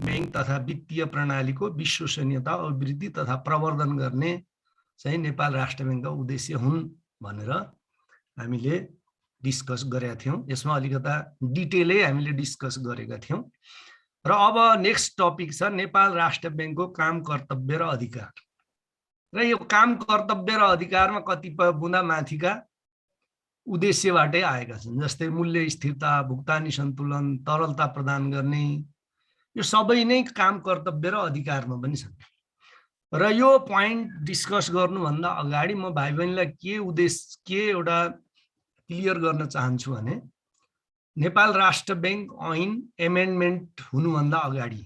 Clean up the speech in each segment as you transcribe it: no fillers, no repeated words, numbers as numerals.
Bank तथा वित्तीय प्रणालीको विश्वसनीयता अभिवृद्धि तथा प्रवर्धन गर्ने चाहिँ नेपाल राष्ट्र ब्याङ्कका उद्देश्य हुन् भनेर हामीले डिस्कस गरेका थियौं। यसमा अलिकता डिटेलै हामीले डिस्कस गरेका थियौं। र अब नेक्स्ट टपिक छ नेपाल राष्ट्र ब्याङ्कको काम कर्तव्य र अधिकार। र यो काम कर्तव्य र अधिकारमा कतिपय बुँदा माथिका उद्देश्यबाटै आएका छन्, जस्तै मूल्य स्थिरता, भुक्तानी सन्तुलन, तरलता प्रदान गर्ने, यो सबै नै काम कर्तव्य र अधिकारमा पनि छन्। र यो पोइन्ट डिस्कस गर्नुभन्दा अगाडि म भाइ बहिनीलाई के एउटा क्लियर गर्न चाहन्छु भने नेपाल राष्ट्र ब्याङ्क ऐन एमेन्डमेन्ट हुनुभन्दा अगाडि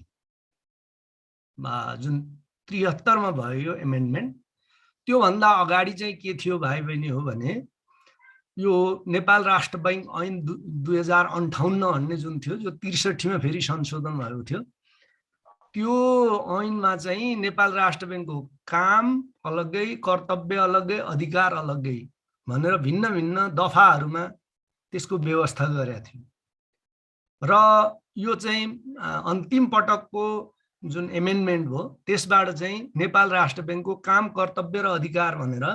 जुन 73 मा भयो यो एमेन्डमेन्ट, त्यो भन्दा अगाडि चाहिँ के थियो भाइ बहिनी हो भने यो नेपाल राष्ट्र ब्याङ्क ऐन 2058 भन्ने जुन थियो, जो 63 मा फेरि संशोधन भएको थियो, त्यो ऐनमा चाहिँ नेपाल राष्ट्र ब्याङ्कको काम अलग्गै, कर्तव्य अलग्गै, अधिकार अलग्गै भनेर भिन्न भिन्न दफाहरूमा त्यसको व्यवस्था गरेका थियो। र यो चाहिँ अन्तिम पटकको जुन एमेन्डमेन्ट हो त्यसबाट चाहिँ नेपाल राष्ट्र ब्याङ्कको काम कर्तव्य र अधिकार भनेर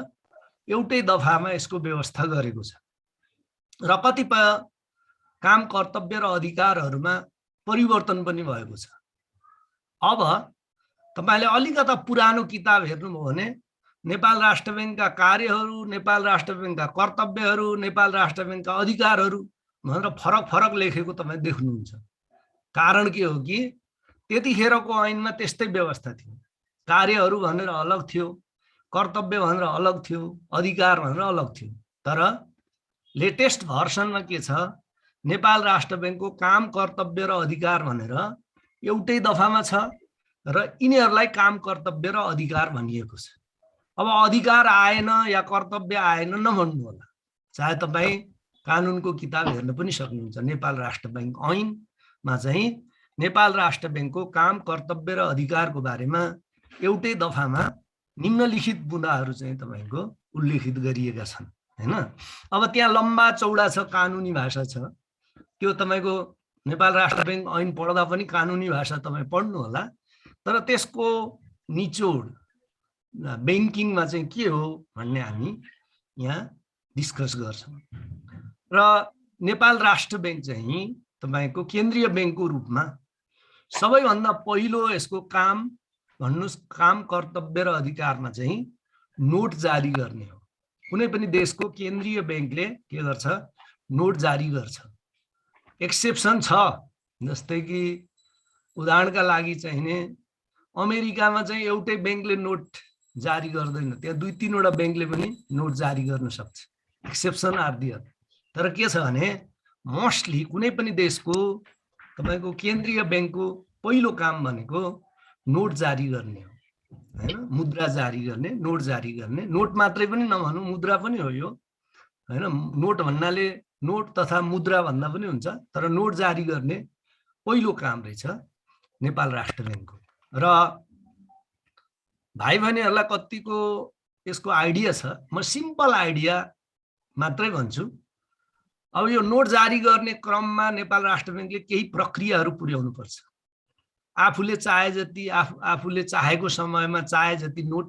एउटै दफामा यसको व्यवस्था गरेको छ। र कतिपय काम कर्तव्य र अधिकारहरूमा परिवर्तन पनि भएको छ। अब तपाईले अलिकता पुरानो किताब हेर्नुभयो भने नेपाल राष्ट्र ब्याङ्कका कार्यहरू, नेपाल राष्ट्र ब्याङ्कका कर्तव्यहरू, नेपाल राष्ट्र ब्याङ्कका अधिकारहरू भनेर फरक फरक लेखेको तपाईँ देख्नुहुन्छ। कारण के हो कि त्यतिखेरको ऐनमा त्यस्तै व्यवस्था थियो। कार्यहरू भनेर अलग थियो, कर्तव्य भनेर अलग थियो, अधिकार भनेर अलग थियो। तर लेटेस्ट भर्सनमा के छ, नेपाल राष्ट्र ब्याङ्कको काम कर्तव्य र अधिकार भनेर एउटै दफामा छ र यिनीहरूलाई काम कर्तव्य र अधिकार भनिएको छ। अब अधिकार आएन या कर्तव्य आएन नभन्नु होला, चाहे तपाईँ कानुनको किताब हेर्न पनि सक्नुहुन्छ। नेपाल राष्ट्र ब्याङ्क ऐनमा चाहिँ नेपाल राष्ट्र ब्याङ्कको काम कर्तव्य र अधिकारको बारेमा एउटै दफामा निम्नलिखित बुँदाहरू चाहिँ तपाईँको उल्लेखित गरिएका छन्, हैन। अब त्यहाँ लम्बा चौडा छ, कानुनी भाषा छ, त्यो तपाईँको नेपाल राष्ट्र ब्याङ्क ऐन पढ्दा पनि कानुनी भाषा तपाईँ पढ्नु होला। तर त्यसको निचोड ब्याङ्किङमा चाहिँ के हो भन्ने हामी यहाँ डिस्कस गर्छौँ। र नेपाल राष्ट्र ब्याङ्क चाहिँ तपाईँको केन्द्रीय ब्याङ्कको रूपमा सबैभन्दा पहिलो यसको काम भन्नुस्, काम कर्तव्य र अधिकारमा चाहिँ नोट जारी गर्ने हो। कुनै पनि देशको केन्द्रीय ब्याङ्कले के गर्छ, नोट जारी गर्छ। एक्सेप्सन छ, जस्तै कि उदाहरणका लागि चाहिने अमेरिकामा चाहिँ एउटै ब्याङ्कले नोट जारी गर्दैन, त्यहाँ 2-3 वटा ब्याङ्कले पनि नोट जारी गर्न सक्छ। Exception are there. तर के छ भने मोस्टली कुनै पनि देशको तपाईको केन्द्रीय ब्याङ्कको पहिलो काम भनेको नोट जारी गर्ने हो, हैन। मुद्रा जारी गर्ने, नोट जारी गर्ने। नोट मात्रै पनि नभनौँ, मुद्रा पनि हो यो, हैन। नोट भन्नाले नोट तथा मुद्रा भन्दा पनि हुन्छ, तर नोट जारी गर्ने पहिलो काम रहेछ नेपाल राष्ट्र ब्याङ्कको। र भाइ बहिनीहरूलाई कतिको यसको आइडिया छ, म सिम्पल आइडिया मात्रै भन्छु। अब यो नोट जारी गर्ने क्रममा नेपाल राष्ट्र ब्याङ्कले केही प्रक्रियाहरू पुर्याउनु पर्छ। आफूले चाहे जति, आफूले चाहेको समयमा चाहे जति नोट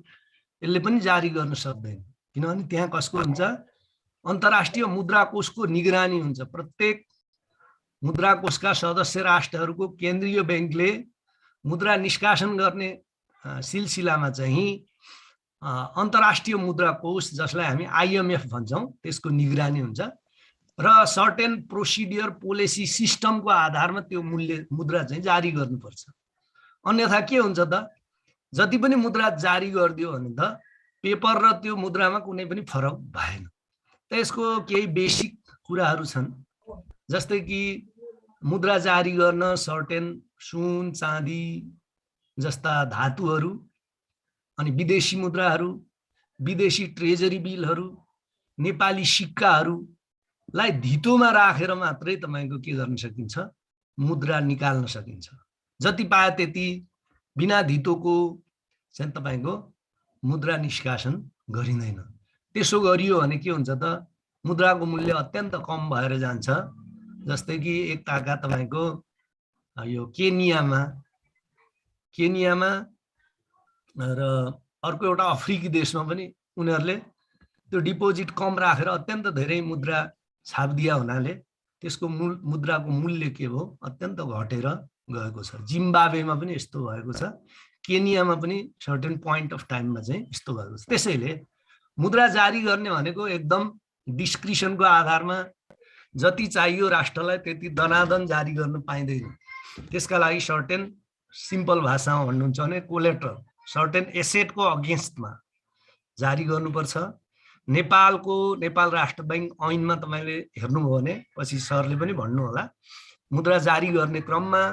यसले पनि जारी गर्न सक्दैन, किनभने त्यहाँ कसको हुन्छ, अन्तर्राष्ट्रिय मुद्रा कोषको निगरानी हुन्छ। प्रत्येक मुद्रा कोषका सदस्य राष्ट्रहरूको केन्द्रीय ब्याङ्कले मुद्रा निष्कासन गर्ने सिलसिलामा चाहिँ अन्तर्राष्ट्रिय मुद्रा कोष, जसलाई हामी IMF भन्छौँ, त्यसको निगरानी हुन्छ। र सर्टेन प्रोसिडियर पोलिसी सिस्टमको आधारमा त्यो मुद्रा चाहिँ जारी गर्नुपर्छ। अन्यथा के हुन्छ त, जति पनि मुद्रा जारी गरिदियो भने त पेपर र त्यो मुद्रामा कुनै पनि फरक भएन। त यसको केही बेसिक कुराहरू छन्, जस्तै कि मुद्रा जारी गर्न सर्टेन सुन, चाँदी जस्ता धातुहरू, अनि विदेशी मुद्राहरू, विदेशी ट्रेजरी बिलहरू, नेपाली सिक्काहरूलाई धितोमा राखेर मात्रै तपाईको के गर्न सकिन्छ, मुद्रा निकाल्न सकिन्छ। जति पाए त्यति बिना धितोको चाहिँ तपाईको मुद्रा निष्कासन गरिँदैन। त्यसो गरियो भने के हुन्छ त, मुद्राको मूल्य अत्यन्त कम भएर जान्छ। जस्तै कि एक ताका तपाईको यो केनियामा केनियामा र अर्को एउटा अफ्रिकी देशमा पनि उनीहरूले त्यो डिपोजिट कम राखेर अत्यन्त धेरै मुद्रा छापिदिया हुनाले त्यसको मुद्राको मूल्य के भयो अत्यन्त घटेर गएको छ। जिम्बाब्वेमा पनि यस्तो भएको छ, केनियामा पनि सर्टेन पोइन्ट अफ टाइममा चाहिँ यस्तो भएको छ। त्यसैले मुद्रा जारी गर्ने भनेको एकदम डिस्क्रिसनको आधारमा जति चाहियो राष्ट्रलाई त्यति दनादन जारी गर्न पाइँदैन। त्यसका लागि सर्टेन सिम्पल भाषामा भन्नुहुन्छ भने कोलेट्रल सर्टेन एसेटको अगेन्स्टमा जारी गर्नुपर्छ। नेपाल राष्ट्र बैंक ऐनमा तपाईले हेर्नुभयो भने पछि सरले पनि भन्नु होला, मुद्रा जारी गर्ने क्रममा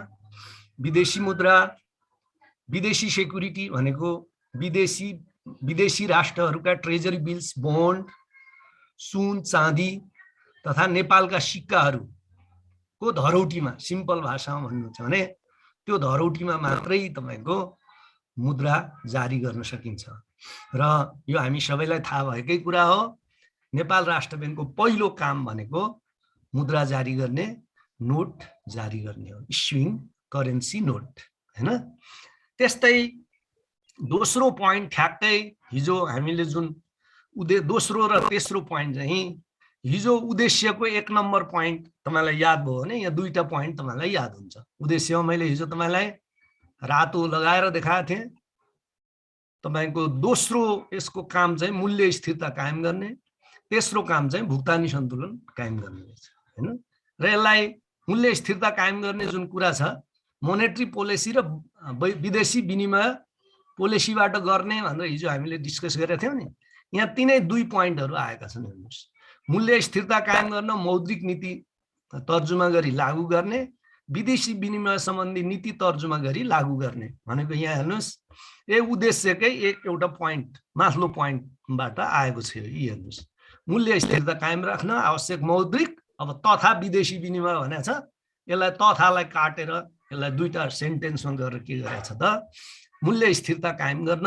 विदेशी मुद्रा, विदेशी सेक्युरिटी भनेको विदेशी राष्ट्रहरूका ट्रेजरी बिल्स, बोन्ड, सुन, चाँदी तथा नेपालका सिक्काहरूको धरौटीमा, सिम्पल भाषामा भन्नुहुन्छ भने त्यो धरौटीमा मात्रै तपाईको मुद्रा जारी गर्न सकिन्छ। र यो हामी सबैलाई थाहा भएकै कुरा हो। नेपाल राष्ट्र बैंकको पहिलो काम भनेको मुद्रा जारी गर्ने, नोट जारी गर्ने हो, इस्युइङ करेन्सी नोट, हैन। त्यस्तै दोस्रो पोइन्ट ठ्याक्कै हिजो हामीले जुन दोस्रो र तेस्रो पोइन्ट चाहिँ हिजो उद्देश्यको 1 नम्बर पोइन्ट तपाईलाई याद भयो भने यहाँ दुईटा पोइन्ट तपाईलाई याद हुन्छ। उद्देश्यमा मैले हिजो तपाईलाई रातो लगाएर देखाएको थिएँ। तपाईको दोस्रो यसको काम चाहिँ मूल्य स्थिरता कायम गर्ने, तेस्रो काम चाहिँ भुक्तानी सन्तुलन कायम गर्ने रहेछ, हैन। र यसलाई मूल्य स्थिरता कायम गर्ने जुन कुरा छ, मोनेटरी पोलिसी र विदेशी विनिमय पोलिसीबाट गर्ने भनेर हिजो हामीले डिस्कस गरेका थियौँ नि। यहाँ तिनै दुई पोइन्टहरू आएका छन्। हेर्नुहोस्, मूल्य स्थिरता कायम गर्न मौद्रिक नीति तर्जुमा गरी लागू गर्ने, विदेशी विनिमय सम्बन्धी नीति तर्जुमा गरी लागू गर्ने भनेको यहाँ हेर्नुहोस्, यो उद्देश्यकै एउटा पोइन्ट माथिल्लो पोइन्टबाट आएको छ। यी हेर्नुहोस्, मूल्य स्थिरता कायम राख्न आवश्यक मौद्रिक, अब तथा विदेशी विनिमय भनेको छ, यसलाई तथालाई काटेर यसलाई दुईटा सेन्टेन्समा गरेर के गरेको छ त, मूल्य स्थिरता कायम गर्न,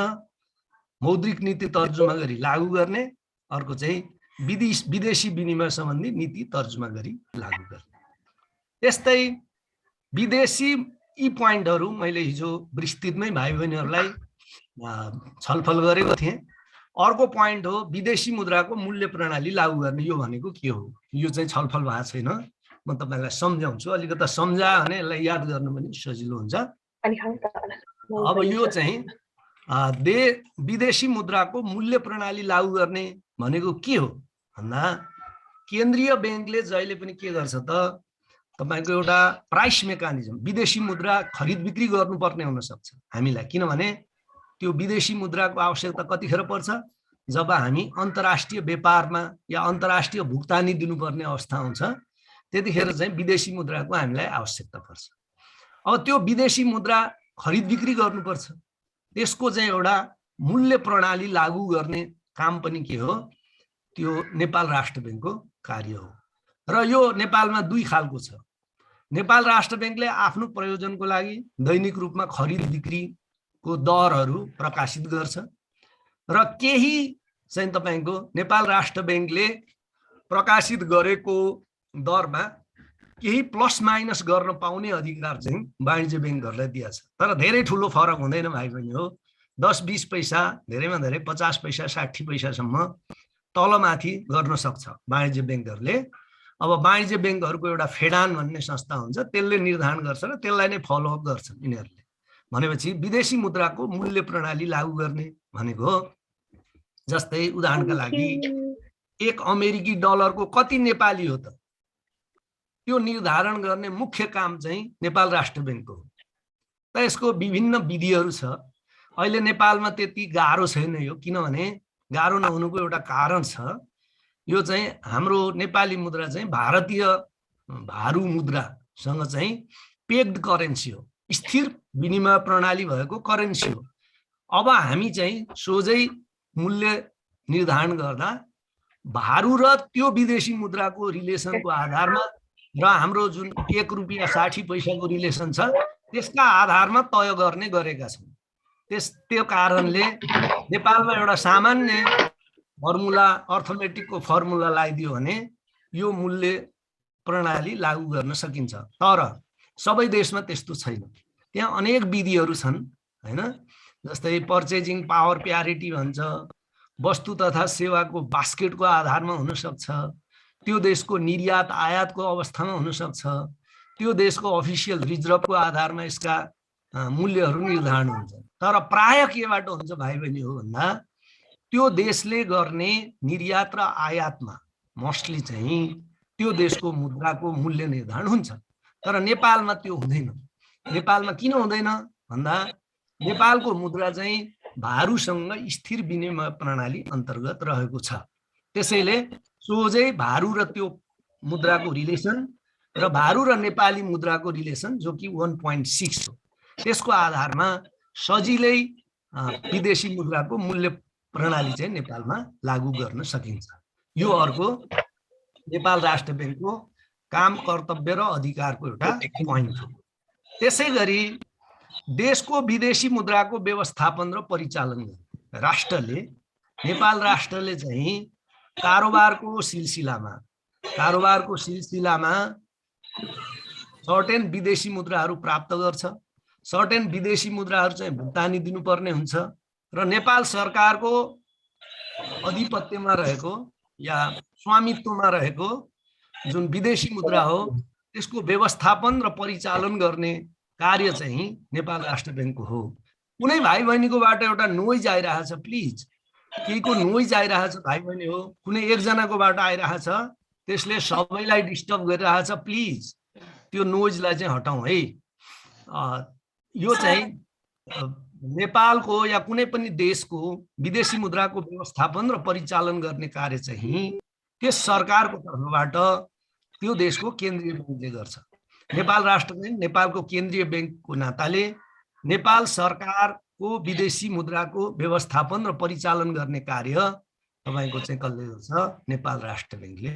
मौद्रिक नीति तर्जुमा गरी लागू गर्ने, अर्को चाहिँ विदेशी विनिमय सम्बन्धी नीति तर्जुमा गरी लागू गर्ने। त्यस्तै विदेशी यी पोइन्टहरू मैले हिजो विस्तृतमै भाइ बहिनीहरूलाई छलफल गरेको थिएँ। अर्को पोइन्ट हो विदेशी मुद्राको मूल्य प्रणाली लागू गर्ने। यो भनेको के हो, यो चाहिँ छलफल भएको छैन, म तपाईलाई सम्झाउँछु। अलिकति सम्झायो भने यसलाई याद गर्नु पनि सजिलो हुन्छ। अब यो चाहिँ विदेशी मुद्राको मूल्य प्रणाली लागू गर्ने भनेको के हो भन्दा, केन्द्रीय बैंकले जहिले पनि के गर्छ त, तपाईको एउटा प्राइस मेकानिजम, विदेशी मुद्रा खरिद बिक्री गर्नुपर्ने हुन सक्छ हामीलाई। किनभने त्यो विदेशी मुद्राको आवश्यकता कतिखेर पर्छ, जब हामी अन्तर्राष्ट्रिय व्यापारमा या अन्तर्राष्ट्रिय भुक्तानी दिनुपर्ने अवस्था हुन्छ, त्यतिखेर चाहिँ विदेशी मुद्राको हामीलाई आवश्यकता पर्छ। अब त्यो विदेशी मुद्रा खरिद बिक्री गर्नुपर्छ, त्यसको चाहिँ एउटा मूल्य प्रणाली लागू गर्ने काम पनि के हो, त्यो नेपाल राष्ट्र बैंकको कार्य हो। र यो नेपालमा दुई खालको छ। नेपाल राष्ट्र बैंकले आफ्नो प्रयोजनको लागि दैनिक रूपमा खरिद बिक्रीको दरहरू प्रकाशित गर्छ र केही चाहिँ तपाईको नेपाल राष्ट्र बैंकले प्रकाशित गरेको दरमा केही प्लस माइनस गर्न पाउने अधिकार चाहिँ वाणिज्य बैंकहरूलाई दिएको छ। तर धेरै ठुलो फरक हुँदैन भाइ बहिनी हो, 10-20 पैसा, धेरैमा धेरै 50 पैसा 60 पैसासम्म तलमाथि गर्न सक्छ वाणिज्य बैंकहरूले। अब वाणिज्य बैंकहरूको एउटा फेडान भन्ने संस्था हुन्छ, त्यसले निर्धारण गर्छ र त्यसलाई नै फलोअप गर्छन् यिनीहरूले। भनेपछि विदेशी मुद्राको मूल्य प्रणाली लागू गर्ने भनेको, जस्तै उदाहरणका लागि 1 अमेरिकी डलरको कति नेपाली हो त, त्यो निर्धारण गर्ने मुख्य काम चाहिँ नेपाल राष्ट्र बैंकको हो। त यसको विभिन्न विधिहरू छ। अहिले नेपालमा त्यति गाह्रो छैन यो, किनभने गाह्रो नहुनुको एउटा कारण छ, यो चाहिँ हाम्रो नेपाली मुद्रा चाहिँ भारतीय भारु मुद्रासँग चाहिँ पेग्ड करेन्सी हो, स्थिर विनिमय प्रणाली भएको करेन्सी हो। अब हामी चाहिँ सोझै मूल्य निर्धारण गर्दा भारु र त्यो विदेशी मुद्राको रिलेसनको आधारमा र हाम्रो जुन 1 रुपैयाँ 60 पैसाको रिलेसन छ त्यसका आधारमा तय गर्ने गरेका छौँ। त्यो कारणले नेपालमा एउटा सामान्य फर्मुला, अर्थमेटिकको फर्मुला लगाइदियो भने यो मूल्य प्रणाली लागू गर्न सकिन्छ। तर सबै देशमा त्यस्तो छैन, त्यहाँ अनेक विधिहरू छन् हैन। जस्तै पर्चेजिङ पावर प्यारिटी भन्छ, वस्तु तथा सेवाको बास्केटको आधारमा हुन सक्छ, त्यो देशको निर्यात आयातको अवस्थामा हुन सक्छ, त्यो देशको अफिसियल रिजर्भको आधारमा यसका मूल्यहरू निर्धारण हुन्छ। तर प्राय केबाट हुन्छ भाइ बहिनी हो भन्दा त्यो देशले गर्ने निर्यात र आयातमा मोस्टली चाहिँ त्यो देशको मुद्राको मूल्य निर्धारण हुन्छ। तर नेपालमा त्यो हुँदैन। नेपालमा किन हुँदैन भन्दा नेपालको मुद्रा चाहिँ भारूसँग स्थिर विनिमय प्रणाली अन्तर्गत रहेको छ। त्यसैले सोझै भारू र त्यो मुद्राको रिलेसन र भारू र नेपाली मुद्राको रिलेसन जो कि 1.6 हो, त्यसको आधारमा सजिलै विदेशी मुद्राको मूल्य प्रणाली चाहिँ नेपालमा लागू गर्न सकिन्छ। यो अर्को नेपाल राष्ट्र बैंकको काम, कर्तव्य र अधिकारको एउटा पोइन्ट हो। त्यसै गरी देशको विदेशी मुद्राको व्यवस्थापन र परिचालन गर्ने राष्ट्रले, नेपाल राष्ट्रले चाहिँ कारोबारको सिलसिलामा सर्टेन विदेशी मुद्राहरू प्राप्त गर्छ। सर्टेन विदेशी मुद्राहरू चाहिँ भुक्तानी दिनुपर्ने हुन्छ र नेपाल सरकारको अधिपत्यमा रहेको या स्वामित्वमा रहेको जुन विदेशी मुद्रा हो त्यसको व्यवस्थापन र परिचालन गर्ने कार्य चाहिँ नेपाल राष्ट्र बैंकको हो। कुनै भाइ बहिनीकोबाट एउटा नोइज आइरहेछ, प्लिज केहीको नोइज आइरहेछ भाइ बहिनी हो, कुनै एकजनाकोबाट आइरहेछ, त्यसले सबैलाई डिस्टर्ब गरिरहेछ, प्लिज त्यो नोइजलाई चाहिँ हटाउँ है। यो चाहिँ नेपालको या कुनै पनि देशको विदेशी मुद्राको व्यवस्थापन र परिचालन गर्ने कार्य चाहिँ त्यस सरकारको तर्फबाट त्यो देशको केन्द्रीय बैंकले गर्छ। नेपाल राष्ट्र बैंक नेपालको केन्द्रीय बैंकको नाताले नेपाल सरकारको विदेशी मुद्राको व्यवस्थापन र परिचालन गर्ने कार्य तपाईको चाहिँ कसले गर्छ? नेपाल राष्ट्र बैंकले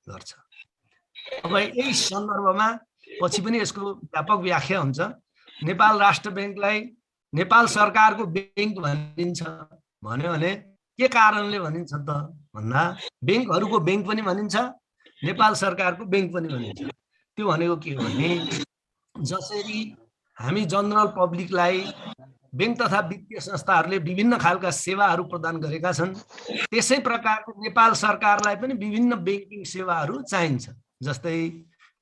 गर्छ। अब यही सन्दर्भमा पछि पनि यसको व्यापक व्याख्या हुन्छ। नेपाल राष्ट्र बैंकलाई नेपाल सरकारको बैंक भनिन्छ भन्यो भने के कारणले भनिन्छ त भन्दा बैंकहरूको बैंक पनि भनिन्छ, नेपाल सरकारको बैंक पनि भनिन्छ। त्यो भनेको के हो भने जसरी हामी जनरल पब्लिकलाई बैंक तथा वित्तीय संस्थाहरूले विभिन्न खालका सेवाहरू प्रदान गरेका छन्, त्यसै प्रकारको नेपाल सरकारलाई पनि विभिन्न बैंकिङ सेवाहरू चाहिन्छ। जस्तै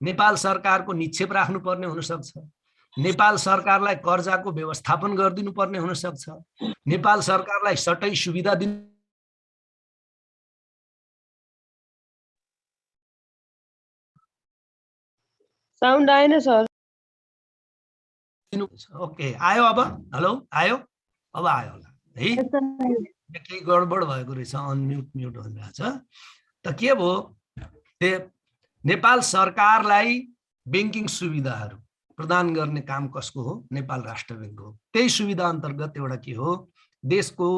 नेपाल सरकारको निक्षेप राख्नुपर्ने हुन सक्छ, नेपाल सरकारलाई कर्जाको व्यवस्थापन गरिदिनु पर्ने हुन सक्छ, नेपाल सरकारलाई सटै सुविधा दिनु साउन्ड आएन सर। ओके आयो अब? हेलो आयो? अब आयो होला है। केही गडबड भएको रहेछ, अनम्युट म्युट भनिरहेछ। त के भयो? नेपाल सरकारलाई बैंकिङ सुविधाहरू प्रदान गर्ने काम कसको हो? नेपाल राष्ट्र बैंक हो। त्यही सुविधा अन्तर्गत एउटा के हो? देशको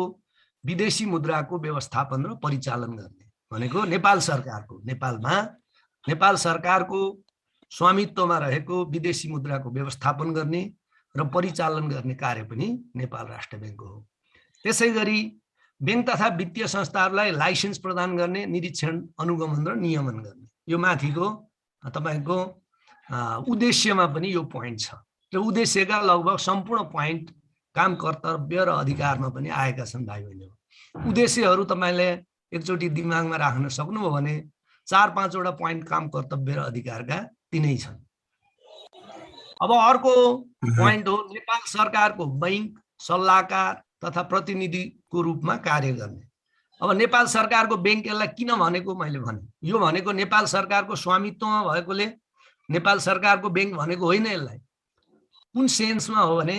विदेशी मुद्राको व्यवस्थापन र परिचालन गर्ने भनेको नेपाल सरकारको, नेपाल सरकारको स्वामित्वमा रहेको विदेशी मुद्राको व्यवस्थापन गर्ने र परिचालन गर्ने कार्य पनि नेपाल राष्ट्र बैंक हो। त्यसै गरी बैंक तथा वित्तीय संस्थाहरूलाई लाइसेन्स प्रदान गर्ने, निरीक्षण, अनुगमन र नियमन गर्ने, यो माथिको तपाईको उद्देश्यमा पनि यो पोइन्ट छ र उद्देश्यका लगभग सम्पूर्ण पोइन्ट काम, कर्तव्य र अधिकारमा पनि आएका छन् भाइ बहिनी। उद्देश्यहरू तपाईले एकचोटि दिमागमा राख्न सक्नुभयो भने 4-5 वटा पोइन्ट काम, कर्तव्य र अधिकारका तिनै छन्। अब अर्को पोइन्ट हो नेपाल सरकारको बैंक, सल्लाहकार तथा प्रतिनिधिको रूपमा कार्य गर्ने। अब नेपाल सरकारको बैंक यसलाई किन भनेको मैले भने, यो भनेको नेपाल सरकारको स्वामित्वमा भएकोले नेपाल सरकारको बैंक भनेको होइन। यसलाई कुन सेन्समा हो भने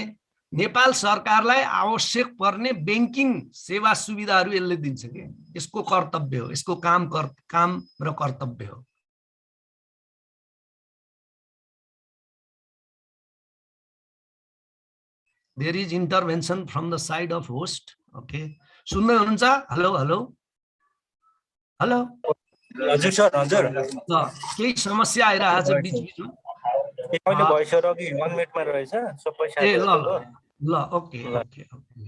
नेपाल सरकारलाई आवश्यक पर्ने बैंकिङ सेवा सुविधाहरू यसले दिन्छ के, यसको कर्तव्य हो, यसको काम र कर्तव्य हो। There is intervention from the side of host. Okay, सुन्दै हुनुहुन्छ? Hello hello hello. हजुर सर, हजुर। ल केही समस्या आइरहेछ बीचमा? अहिले भइस र कि 1 मिनेटमा रहेछ सबै साथीहरु। ल ल ल ओके ओके ओके।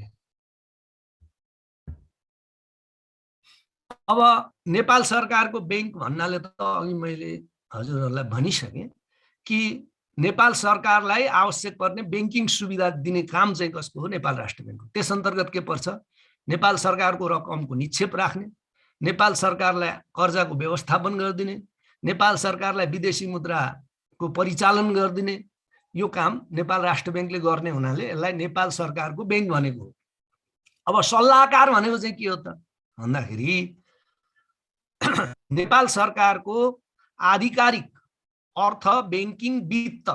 अब नेपाल सरकारको बैंक भन्नाले त अघि मैले हजुरहरुलाई भनिसके कि नेपाल सरकारलाई आवश्यक पर्ने बैंकिङ सुविधा दिने काम चाहिँ कसको हो? नेपाल राष्ट्र बैंकको। त्यस अन्तर्गत के पर्छ? नेपाल सरकारको रकमको निक्षेप राख्ने, नेपाल सरकारलाई कर्जाको व्यवस्थापन गरिदिने, नेपाल सरकारलाई विदेशी मुद्राको परिचालन गरिदिने, यो काम नेपाल राष्ट्र बैंकले गर्ने हुनाले यसलाई नेपाल सरकारको बैंक भनेको हो। अब सल्लाहकार भनेको चाहिँ के हो त भन्दाखेरि नेपाल सरकारको आधिकारिक अर्थ बैंकिङ वित्त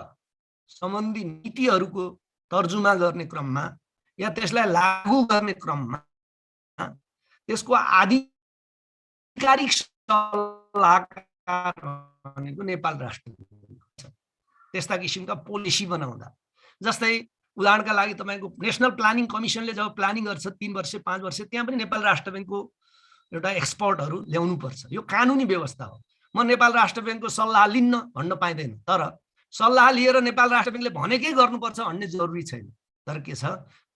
सम्बन्धी नीतिहरूको तर्जुमा गर्ने क्रममा या त्यसलाई लागू गर्ने क्रममा त्यसको आधिकारिक सल्लाहकार भनेको नेपाल राष्ट्र बैंक छ। त्यस्ता किसिमका पोलिसी बनाउँदा, जस्तै उदाहरणका लागि तपाईको नेशनल प्लानिङ कमिसनले जब प्लानिङ गर्छ 3 वर्ष 5 वर्ष, त्यहाँ पनि नेपाल राष्ट्र बैंकको एउटा एक्सपर्टहरू ल्याउनु पर्छ। यो कानुनी व्यवस्था हो। म नेपाल राष्ट्र बैंकको सल्लाह लिन्न भन्न पाइँदैन, तर सल्लाह लिएर नेपाल राष्ट्र बैंकले भनेकै गर्नुपर्छ भन्ने जरुरी छैन। तर के छ,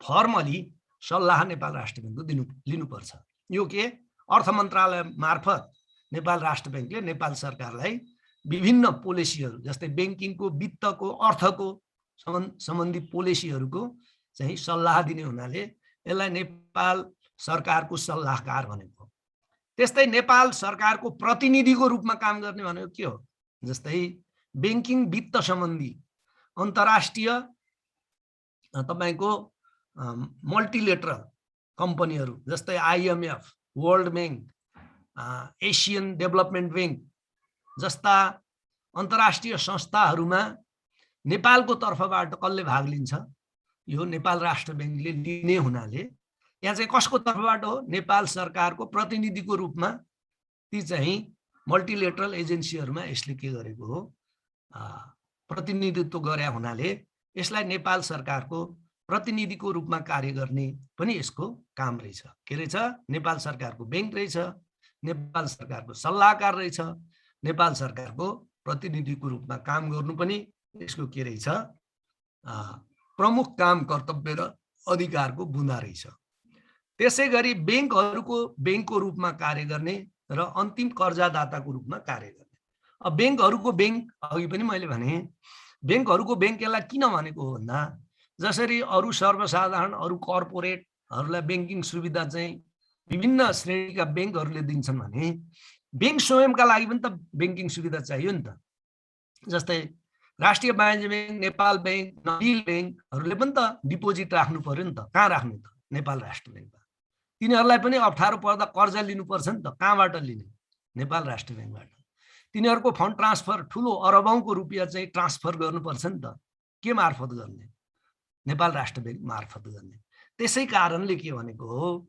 फर्मली सल्लाह नेपाल राष्ट्र बैंकको लिनुपर्छ। यो के अर्थ मन्त्रालय मार्फत नेपाल राष्ट्र बैंकले नेपाल सरकारलाई विभिन्न पोलिसीहरू जस्तै बैंकिङको वित्तको अर्थको सम्बन्धी पोलिसीहरूको चाहिँ सल्लाह दिने हुनाले यसलाई नेपाल सरकारको सल्लाहकार भनेको। त्यस्तै नेपाल सरकारको प्रतिनिधिको रूपमा काम गर्ने भनेको के हो? जस्तै बैंकिङ वित्त सम्बन्धी अन्तर्राष्ट्रिय तपाईको मल्टिलेटरल कम्पनीहरू जस्तै IMF, world bank, Asian development bank जस्ता अन्तर्राष्ट्रिय संस्थाहरूमा नेपालको तर्फबाट कसले भाग लिन्छ? यो नेपाल राष्ट्र बैंकले लिने हुनाले यहाँ चाहिँ कसको तर्फबाट हो? नेपाल सरकारको प्रतिनिधिको रूपमा ती चाहिँ मल्टिलेटरल एजेन्सीहरूमा यसले के गरेको हो? प्रतिनिधित्व गरे हुनाले यसलाई नेपाल सरकारको प्रतिनिधिको रूपमा कार्य गर्ने पनि यसको काम रहेछ। के रहेछ? नेपाल सरकारको बैंक रहेछ, नेपाल सरकारको सल्लाहकार रहेछ, नेपाल सरकारको प्रतिनिधिको रूपमा काम गर्नु पनि यसको के रहेछ? प्रमुख काम, कर्तव्य र अधिकारको बुँदा रहेछ। त्यसै गरी बैंकहरूको बैंकको रूपमा कार्य गर्ने र अन्तिम कर्जादाताको रूपमा कार्य गर्ने। अब बैंकहरूको बैंक अघि पनि मैले भने बैंकहरूको बैंक यसलाई किन भनेको हो भन्दा जसरी अरू सर्वसाधारण अरू कर्पोरेटहरूलाई बैंकिङ सुविधा चाहिँ विभिन्न श्रेणीका बैंकहरूले दिन्छन् भने बैंक स्वयंका लागि पनि त बैंकिङ सुविधा चाहियो नि त। जस्तै राष्ट्रिय वाणिज्य बैंक, नेपाल बैंक, नजिल बैंकहरूले पनि त डिपोजिट राख्नु पर्यो नि त। कहाँ राख्ने त? नेपाल राष्ट्र बैंकमा। तिनीहरूलाई पनि अप्ठ्यारो पर्दा कर्जा लिनुपर्छ नि त। कहाँबाट लिने? नेपाल राष्ट्र बैंकबाट। तिनीहरूको फन्ड ट्रान्सफर ठुलो अरबौंको रुपियाँ चाहिँ ट्रान्सफर गर्नुपर्छ नि त। के मार्फत गर्ने? नेपाल राष्ट्र बैंक मार्फत गर्ने। त्यसै कारणले के भनेको हो,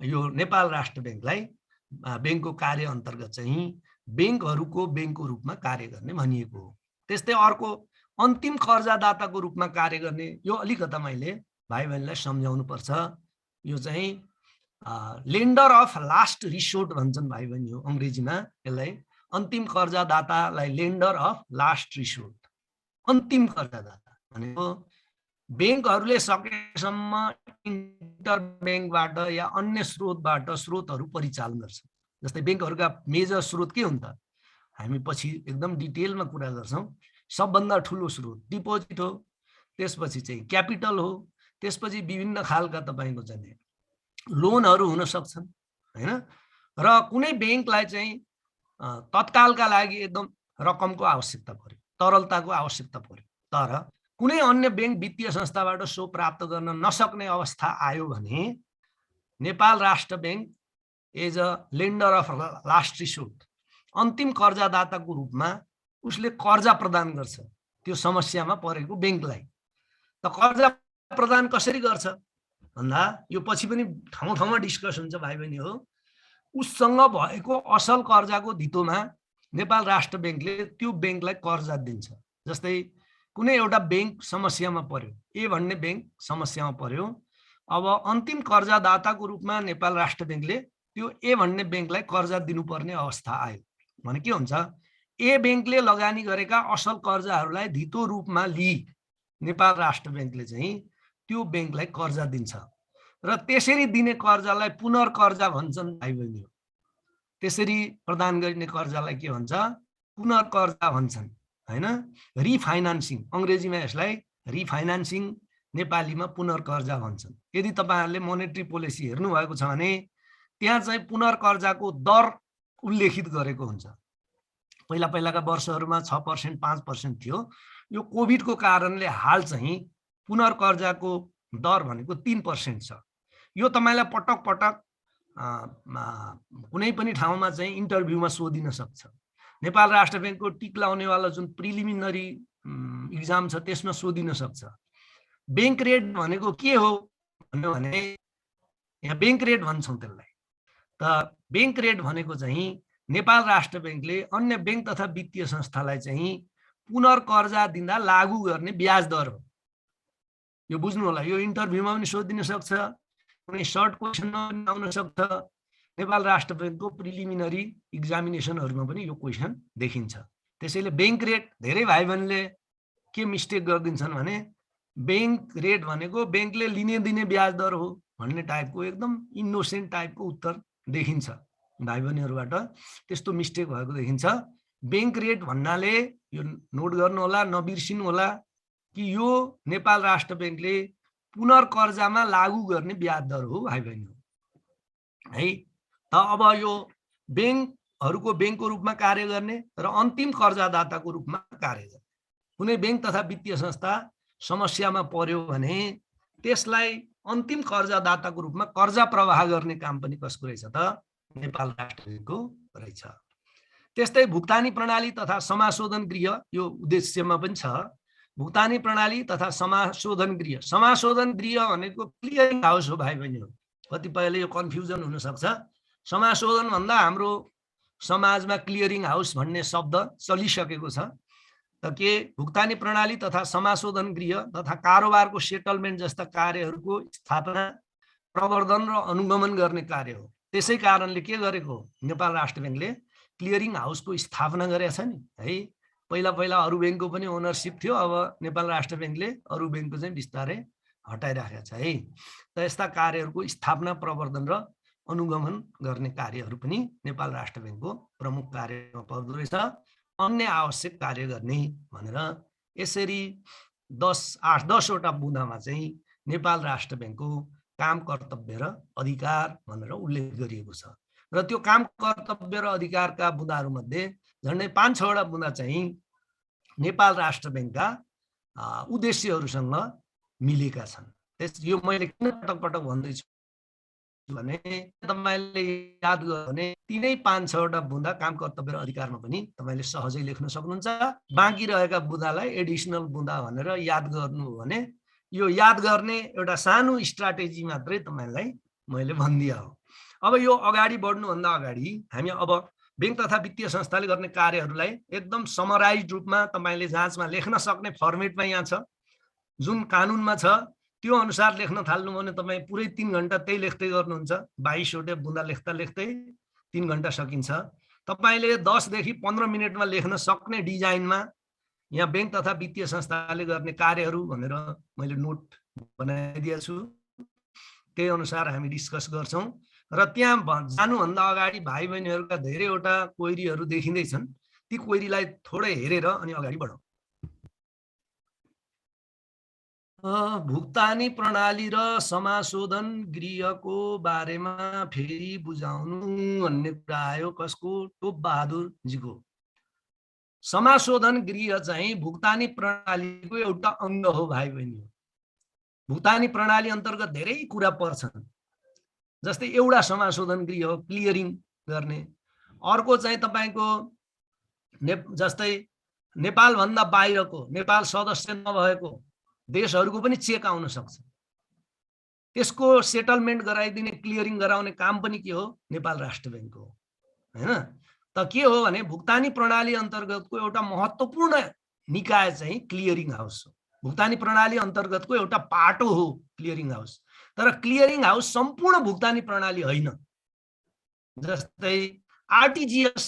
यो नेपाल राष्ट्र बैंकलाई बैंकको कार्य अन्तर्गत चाहिँ बैंकहरूको बैंकको रूपमा कार्य गर्ने भनिएको हो। त्यस्तै अर्को अन्तिम कर्जादाताको रूपमा कार्य गर्ने, यो अलिकता मैले भाइ बहिनीलाई सम्झाउनु पर्छ। यो चाहिँ लेन्डर अफ लास्ट रिसोर्ट भन्छन् भाइ बहिनी हो अंग्रेजीमा। यसलाई अन्तिम कर्जादातालाई लेन्डर अफ लास्ट रिसोर्ट। अन्तिम कर्जादाता भनेको बैंकहरूले सकेसम्म इन्टर बैंकबाट या अन्य स्रोतहरू परिचालन गर्छ। जस्तै बैंकहरूका मेजर स्रोत के हुन् त? हामी पछि एकदम डिटेलमा कुरा गर्छौं। सबभन्दा ठुलो स्रोत डिपोजिट हो, त्यसपछि चाहिँ क्यापिटल हो, त्यसपछि विभिन्न खालका तपाईको चाहिँ लोनहरू हुन सक्छन् हैन। र कुनै बैंकलाई चाहिँ तत्कालका लागि एकदम रकमको आवश्यकता पर्यो, तरलताको आवश्यकता पर्यो, तर कुनै अन्य बैंक वित्तीय संस्थाबाट सो प्राप्त गर्न नसक्ने अवस्था आयो भने Nepal Rastra Bank as a lender of last resort अन्तिम कर्जादाताको रूपमा उसले कर्जा प्रदान गर्छ त्यो समस्यामा परेको बैंकलाई। त कर्जा प्रदान कसरी गर्छ भन्दा यो पछि पनि ठाउँ ठाउँमा डिस्कस हुन्छ भाइ बहिनी हो। उससँग भएको असल कर्जाको धितोमा नेपाल राष्ट्र बैंकले त्यो बैंकलाई कर्जा दिन्छ। जस्तै कुनै एउटा बैंक समस्यामा पर्यो, ए भन्ने बैंक समस्यामा पर्यो, अब अन्तिम कर्जादाताको रूपमा नेपाल राष्ट्र बैंकले त्यो ए भन्ने बैंकलाई कर्जा दिनुपर्ने अवस्था आयो भने के हुन्छ? ए बैंकले लगानी गरेका असल कर्जाहरूलाई धितो रूपमा लिई नेपाल राष्ट्र बैंकले चाहिँ त्यो बैंकलाई कर्जा दिन्छ र त्यसरी दिने कर्जालाई पुनर्कर्जा भन्छन् भाइ बहिनी हो। त्यसरी प्रदान गरिने कर्जालाई के भन्छ? पुनर्कर्जा भन्छन्। हैन। रिफाइनान्सिङ, अङ्ग्रेजीमा यसलाई रिफाइनान्सिङ, नेपालीमा पुनर्कर्जा भन्छन्। यदि तपाईहरुले मोनेटरी पोलिसी हेर्नु भएको छ भने त्यहाँ चाहिँ पुनर्कर्जाको दर उल्लेखित गरेको हुन्छ। पहिलाका वर्षहरुमा 6% 5% थियो। यो कोभिडको कारणले हाल चाहिँ पुनर्कर्जाको दर भनेको 3% छ। यो तपाईलाई पटक पटक कुनै पनि ठाउँमा चाहिँ इन्टरभ्यूमा सोधिन सक्छ। नेपाल राष्ट्र बैंकको टिक लाउनेवाला जुन प्रिलिमिनरी एक्जाम छ त्यसमा सोधिन सक्छ। बैंक रेट भनेको के हो भन्नु भने यहाँ बैंक रेट भन्छौं त्यसलाई। त बैंक रेट भनेको चाहिँ नेपाल राष्ट्र बैंकले अन्य बैंक तथा वित्तीय संस्थालाई चाहिँ पुनर्कर्जा दिँदा लागू गर्ने ब्याज दर हो। यो बुझ्नु होला। यो इन्टरभ्यूमा पनि सोधिन सक्छ, कुनै सर्ट क्वेशनमा पनि आउन सक्छ। नेपाल राष्ट्र बैंकको प्रिलिमिनरी एक्जामिनेसनहरुमा पनि यो क्वेशन देखिन्छ। त्यसैले बैंक रेट धेरै भाइ बहिनीले के मिस्टेक गर्दिन्छन् भने बैंक रेट भनेको बैंकले लिने दिने ब्याज दर हो भन्ने टाइपको एकदम इनोसेन्ट टाइपको उत्तर देखिन्छ भाइ बहिनीहरुबाट। त्यस्तो मिस्टेक भएको देखिन्छ। बैंक रेट भन्नाले यो नोट गर्नु होला, नबिर्सिनु होला कि यो नेपाल राष्ट्र बैंकले पुनर्कर्जामा लागू गर्ने ब्याज दर हो भाइ बहिनी है। त अब यो बैंकहरुको बैंकको रूपमा कार्य गर्ने र अन्तिम कर्जादाताको रूपमा कार्य गर्ने। कुनै बैंक तथा वित्तीय संस्था समस्यामा पर्यो भने त्यसलाई अन्तिम कर्जादाताको रूपमा कर्जा प्रवाह गर्ने काम पनि कसको रहेछ त? नेपाल राष्ट्र बैंकको रहेछ। त्यस्तै भुक्तानी प्रणाली तथा समाशोधन गृह यो उद्देश्यमा पनि छ। भुक्तानी प्रणाली तथा समाशोधन गृह, समाशोधन गृह भनेको क्लियरिङ हाउस हो भाइ बहिनीहरु। कतिपयले यो कन्फ्युजन हुन सक्छ। समाशोधन भन्दा हाम्रो समाजमा क्लियरिङ हाउस भन्ने शब्द चलिसकेको छ। त के भुक्तानी प्रणाली तथा समाशोधन गृह तथा कारोबारको सेटलमेन्ट जस्ता कार्यहरूको स्थापना, प्रवर्धन र अनुगमन गर्ने कार्य हो। त्यसै कारणले के गरेको नेपाल राष्ट्र बैंकले क्लियरिङ हाउसको स्थापना गरेको छ नि है। पहिला अरु बैंकको पनि ओनरशिप थियो, अब नेपाल राष्ट्र बैंकले अरु बैंकको चाहिँ बिस्तारै हटाइराखेको छ है। त यस्ता कार्यहरूको स्थापना, प्रवर्धन र अनुगमन गर्ने कार्यहरू पनि नेपाल राष्ट्र बैंकको प्रमुख कार्यमा पर्दो रहेछ। अन्य आवश्यक कार्य गर्ने भनेर यसरी 8-10 वटा बुँदामा चाहिँ नेपाल राष्ट्र बैंकको काम, कर्तव्य र अधिकार भनेर उल्लेख गरिएको छ। र त्यो काम, कर्तव्य र अधिकारका बुँदाहरू मध्ये झन्डै 5-6 वटा बुँदा चाहिँ नेपाल राष्ट्र बैंकका उद्देश्यहरूसँग मिलेका छन्। यो मैले किन पटक पटक भन्दैछु भने तपाईले याद गर्नु भने तीनै 5-6 वटा बुँदा काम, कर्तव्य र अधिकारमा पनि तपाईले सहजै लेख्न सक्नुहुन्छ। बाँकी रहेका बुँदालाई एडिसनल बुँदा भनेर याद गर्नु हो भने यो याद गर्ने एउटा सानो स्ट्र्याटेजी मात्रै तपाईलाई मैले भनिदिए हो। अब यो अगाडि बढ्नु भन्दा अगाडि हामी अब बैंक तथा वित्तीय संस्थाले गर्ने कार्यहरूलाई एकदम समराइज्ड रूपमा तपाईले जाँचमा लेख्न सक्ने फर्मेटमा यहाँ छ। जुन कानुनमा छ त्यो अनुसार लेख्न थाल्नु भने तपाई पुरै 3 घण्टा त्यही लेख्दै गर्नुहुन्छ। 22 वटा बुँदा लेख्दा लेख्दै 3 घण्टा सकिन्छ। तपाईले 10 देखि 15 मिनेटमा लेख्न सक्ने डिजाइनमा यहाँ बैंक तथा वित्तीय संस्थाले गर्ने कार्यहरू भनेर मैले नोट बनाइदिएको छु। त्यही अनुसार हामी डिस्कस गर्छौं। र त्यहाँ जानुभन्दा अगाडि भाइ बहिनीहरुका धेरैवटा क्वेरीहरू देखिँदै छन्। ती क्वेरीलाई थोरै हेरेर अनि अगाडि बढौं। भुक्तानी प्रणाली र समाशोधन गृहको बारेमा फेरि बुझाउनु भन्ने कुरा आयो। कसको? टोप बहादुर जीको। समाशोधन गृह चाहिँ भुक्तानी प्रणालीको एउटा अंग हो भाइ बहिनी। भुक्तानी प्रणाली अन्तर्गत धेरै कुरा पर्छन्। जस्तै एउटा समाशोधन गृह हो क्लियरिङ गर्ने। अर्को चाहिँ तपाईको जस्तै नेपाल भन्दा बाहिरको, नेपाल सदस्य नभएको देशहरुको पनि चेक आउन सक्छ। त्यसको सेटलमेन्ट गराइदिने, क्लियरिङ गराउने काम पनि के हो? नेपाल राष्ट्र बैंकको हो हैन। त के हो भने भुक्तानी प्रणाली अन्तर्गतको एउटा महत्त्वपूर्ण निकाय चाहिँ क्लियरिङ हाउस हो। भुक्तानी प्रणाली अन्तर्गतको एउटा पाटो हो क्लियरिङ हाउस। तर क्लियरिङ हाउस सम्पूर्ण भुक्तानी प्रणाली होइन। जस्तै आरटीजीएस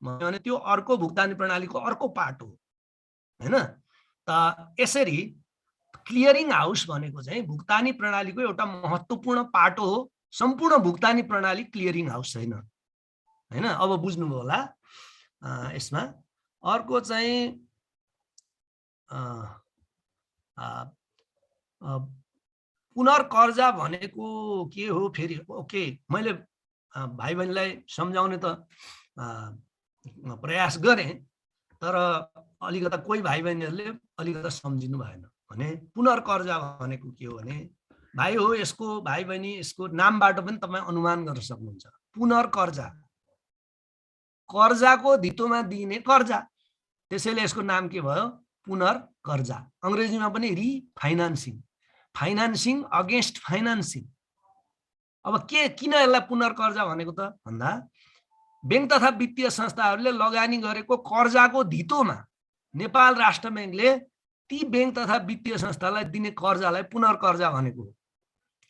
भन्यो भने त्यो अर्को भुक्तानी प्रणालीको अर्को पाटो हो हैन। त यसरी क्लियरिङ हाउस भनेको चाहिँ भुक्तानी प्रणालीको एउटा महत्त्वपूर्ण पाटो हो। सम्पूर्ण भुक्तानी प्रणाली क्लियरिङ हाउस छैन हैन। अब बुझ्नुभयो होला। यसमा अर्को चाहिँ पुनर्कर्जा भनेको के हो फेरि? ओके, मैले भाइ बहिनीलाई सम्झाउने त प्रयास गरेँ, तर अलिकता कोही भाइ बहिनीहरूले अलिकता सम्झिनु भएन। भने पुनर्कर्जा भनेको के हो भने, भाइ हो यसको भाइ बहिनी यसको नामबाट पनि तपाईँ अनुमान गर्न सक्नुहुन्छ। पुनर्कर्जा, कर्जाको धितोमा दिइने कर्जा, त्यसैले यसको नाम के भयो? पुनर्कर्जा। अङ्ग्रेजीमा पनि रिफाइनान्सिङ, फाइनान्सिङ अगेन्स्ट फाइनान्सिङ। अब किन यसलाई पुनर्कर्जा भनेको त भन्दा, बैंक तथा वित्तीय संस्थाहरूले लगानी गरेको कर्जाको धितोमा नेपाल राष्ट्र बैंकले ती बैंक तथा वित्तीय संस्थालाई दिने कर्जालाई पुनर्कर्जा भनेको हो।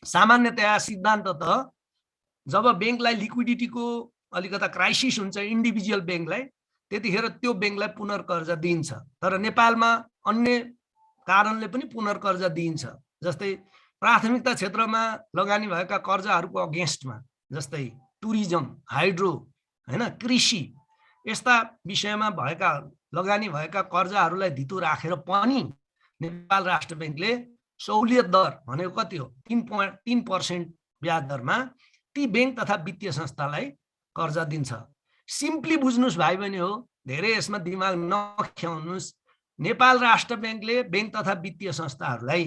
सामान्यतया सिद्धान्त त जब बैंकलाई लिक्विडिटीको अलिकता क्राइसिस हुन्छ इन्डिभिजुअल बैंकलाई, त्यतिखेर त्यो बैंकलाई पुनर्कर्जा दिइन्छ। तर नेपालमा अन्य कारणले पनि पुनर्कर्जा दिइन्छ। जस्तै प्राथमिकता क्षेत्रमा लगानी भएका कर्जाहरूको अगेन्स्टमा, जस्तै टुरिज्म, हाइड्रो, हैन, कृषि, यस्ता विषयमा भएका लगानी भएका कर्जाहरूलाई धितो राखेर पनि नेपाल राष्ट्र बैंकले सहुलियत दर भनेको कति हो? 3% ब्याज दरमा ती बैंक तथा वित्तीय संस्थालाई कर्जा दिन्छ। सिम्पली बुझ्नुस् भाइ बहिनी हो, धेरै यसमा दिमाग नख्याउनुस्। नेपाल राष्ट्र बैंकले बैंक तथा वित्तीय संस्थाहरूलाई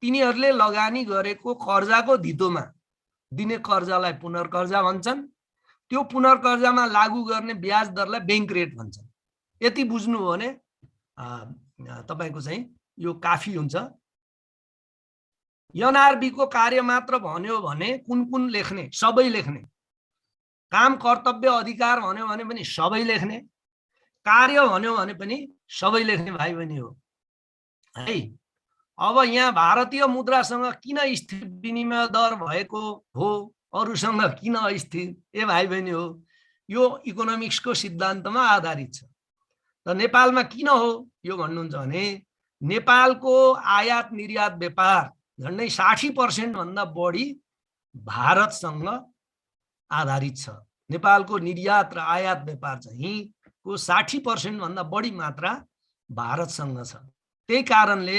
तिनीहरूले लगानी गरेको कर्जाको धितोमा दिने कर्जालाई पुनर्कर्जा भन्छन्। त्यो पुनर्कर्जामा लागू गर्ने ब्याज दरलाई बैंक रेट भन्छन्। यति बुझ्नु हो भने तपाईको चाहिँ यो काफी हुन्छ। एनआरबी को कार्य मात्र भन्यो भने कुन लेख्ने? सबै लेख्ने। काम कर्तव्य अधिकार भन्यो भने पनि सबै लेख्ने। कार्य भन्यो भने पनि सबै लेख्ने भाइ बहिनी हो है। अब यहाँ भारतीय मुद्रासँग किन स्थिर विनिमय दर भएको हो, अरूसँग किन अस्थिर? ए भाइ बहिनी हो, यो इकोनोमिक्सको सिद्धान्तमा आधारित छ। र नेपालमा किन हो यो भन्नुहुन्छ भने, नेपालको आयात निर्यात व्यापार झन्डै 60% भन्दा बढी भारतसँग आधारित छ। नेपालको निर्यात र आयात व्यापार चाहिँ को 60% भन्दा बढी मात्रा भारतसँग छ। त्यही कारणले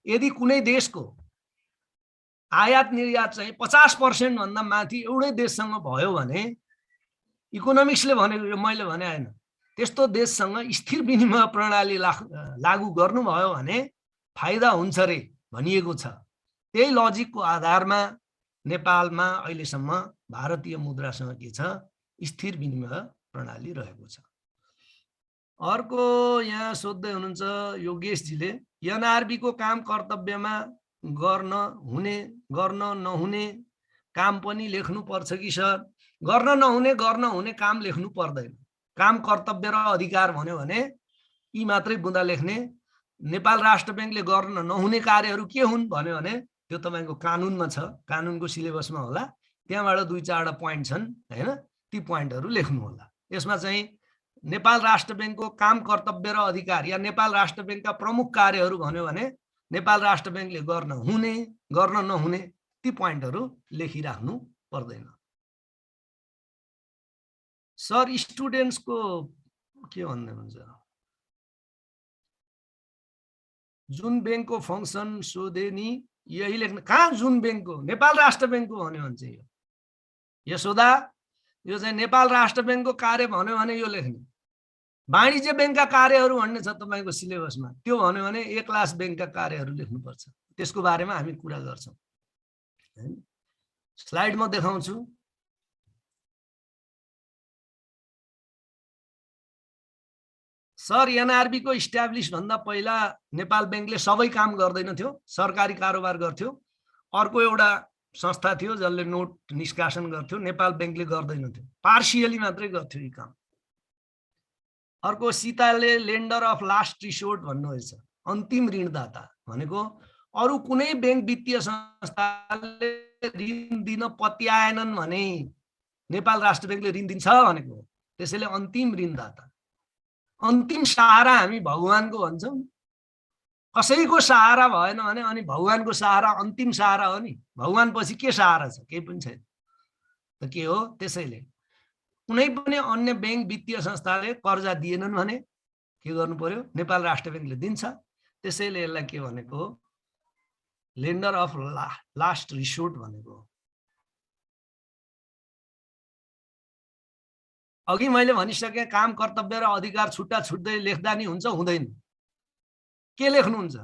यदि कुनै देशको आयात निर्यात चाहिँ 50% भन्दा माथि एउटै देशसँग भयो भने, इकोनोमिक्सले भनेको मैले भने हैन, त्यस्तो देशसँग स्थिर विनिमय प्रणाली लागू गर्नुभयो भने फाइदा हुन्छ रे भनिएको छ। त्यही लजिकको आधारमा नेपालमा अहिलेसम्म भारतीय मुद्रासँग के छ? स्थिर विनिमय प्रणाली रहेको छ। अर्को यहाँ सोध्दै हुनुहुन्छ योगेशजीले, एनआरबी को काम कर्तव्यमा गर्न हुने गर्न नहुने काम पनि लेख्नु पर्छ कि सर? गर्न नहुने गर्न हुने काम लेख्नु पर्दैन। काम कर्तव्य र अधिकार भन्यो भने यी मात्रै बुँदा लेख्ने। नेपाल राष्ट्र बैंकले गर्न नहुने कार्यहरू के हुन् भन्यो भने त्यो तपाईको कानुनमा छ, कानुनको सिलेबसमा होला, त्यहाँबाट 2-4 पोइन्ट छन् हैन, ती पोइन्टहरू लेख्नु होला। यसमा चाहिँ नेपाल राष्ट्र बैंकको काम कर्तव्य र अधिकार या नेपाल राष्ट्र बैंकका प्रमुख कार्यहरू भन्यो भने नेपाल राष्ट्र बैंकले गर्न हुने गर्न नहुने ती पोइन्टहरू लेखिराख्नु पर्दैन। सर स्टुडेन्ट्सको के भन्दै हुन्छ? जुन बैंकको फंक्सन सोधे नि यही लेख्न। कहाँ जुन बैंकको? नेपाल राष्ट्र बैंकको भन्यो भने चाहिँ यशोदा, यो चाहिँ नेपाल राष्ट्र बैंकको कार्य भन्यो भने यो लेख्ने। वाणिज्य बैंकका कार्यहरू भन्ने छ तपाईको सिलेबसमा, त्यो भन्यो भने ए क्लास बैंकका कार्यहरू लेख्नुपर्छ। त्यसको बारेमा हामी कुरा गर्छौं। स्लाइड म देखाउँछु। सर एनआरबी को इस्टाब्लिश भन्दा पहिला नेपाल बैंकले सबै काम गर्दैन थियो, सरकारी कारोबार गर्थ्यो। अर्को एउटा संस्था थियो जसले नोट निष्कासन गर्थ्यो, नेपाल बैंकले गर्दैन थियो, पार्शियली मात्रै गर्थ्यो यी काम। अर्को सीताले लेन्डर अफ लास्ट रिसोर्ट भन्नुहुन्छ, अन्तिम ऋणदाता भनेको अरु कुनै बैंक वित्तीय संस्थाले ऋण दिन पत्याएनन् भने नेपाल राष्ट्र बैंकले ऋण दिन्छ भनेको हो। त्यसैले अन्तिम ऋणदाता। अन्तिम सहारा हामी भगवानको भन्छौं। कसैको सहारा भएन भने अनि भगवानको सहारा अन्तिम सहारा हो नि। भगवान पछि के सहारा छ? केही पनि छैन त के हो? त्यसैले कुनै पनि अन्य बैंक वित्तीय संस्थाले कर्जा दिएनन् भने के गर्नु पर्यो? नेपाल राष्ट्र बैंकले दिन्छ। त्यसैले यसलाई के भनेको लेन्डर अफ लास्ट रिसोर्ट भनेको। अघि मैले भनिसकेँ काम कर्तव्य र अधिकार छुट्टा छुट्दै लेख्दा नि हुन्छ हुँदैन। के लेख्नुहुन्छ?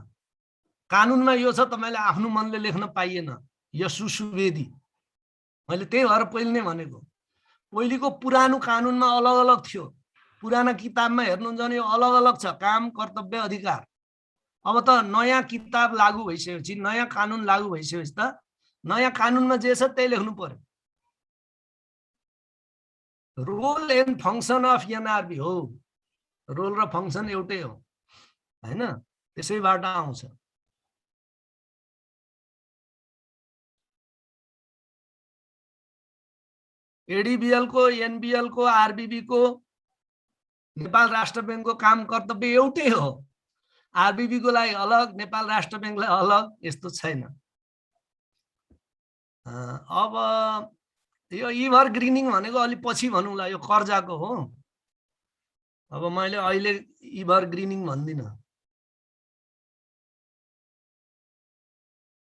कानुनमा यो छ, तपाईले आफ्नो मनले लेख्न पाइएन। यसु सुवेदी, मैले त्यही भएर पहिले नै भनेको, पहिलेको पुरानो कानुनमा अलग अलग थियो। पुराना किताबमा हेर्नुहुन्छ भने यो अलग अलग छ, काम कर्तव्य अधिकार। अब त नयाँ किताब लागू भइसकेपछि, नयाँ कानुन लागू भइसकेपछि त नयाँ कानुनमा जे छ त्यही लेख्नु पर्यो। Role and function of NRB हो, रोल र फङ्सन एउटै हो हैन, त्यसैबाट आउँछ। एडीबीएल को, एनबीएल को, आरबीबी को, नेपाल राष्ट्र बैंकको काम कर्तव्य एउटै हो। आरबीबी को लागि अलग, नेपाल राष्ट्र बैंकलाई अलग, यस्तो छैन। अब यो इभर ग्रीनिङ भनेको अलि पछि भनौँला, यो कर्जाको हो। अब मैले अहिले इभर ग्रीनिङ भन्दिन।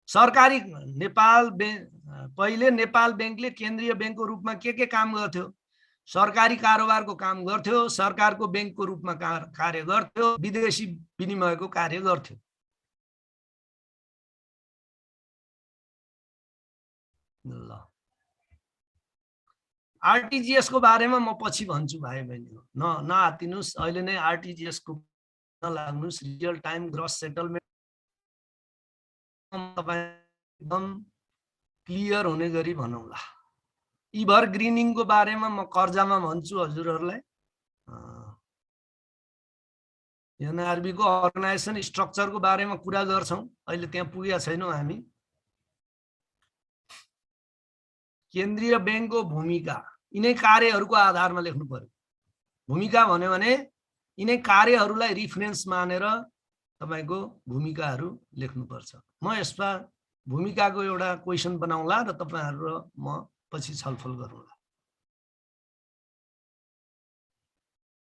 सरकारी नेपाल बैंक, पहिले नेपाल बैंकले केन्द्रीय बैंकको रूपमा के काम गर्थ्यो? सरकारी कारोबारको काम गर्थ्यो, सरकारको बैंकको रूपमा कार्य गर्थ्यो, विदेशी विनिमयको कार्य गर्थ्यो। ल, आरटीजीएस को बारेमा म पछि भन्छु भाइ बहिनीहरु, नआतिनुस्। अहिले नै आरटीजीएस को नलाग्नुस्। रियल टाइम ग्रस सेटलमेन्ट एकदम क्लियर हुने गरी भनौँला। इभर ग्रीनिङ को बारेमा म कर्जामा भन्छु हजुरहरुलाई। एनआरबी को अर्गनाइजेसन स्ट्रक्चर को बारेमा कुरा गर्छौं, अहिले त्यहाँ पुगेका छैनौं हामी। केन्द्रीय बैंक को भूमिका यिनै कार्यहरूको आधारमा लेख्नु पर्यो। भूमिका भन्यो भने यिनै कार्यहरूलाई रिफरेन्स मानेर तपाईको भूमिकाहरू लेख्नुपर्छ। म यसमा भूमिकाको एउटा क्वेशन बनाउँला र तपाईहरु र म पछि छलफल गरौँला।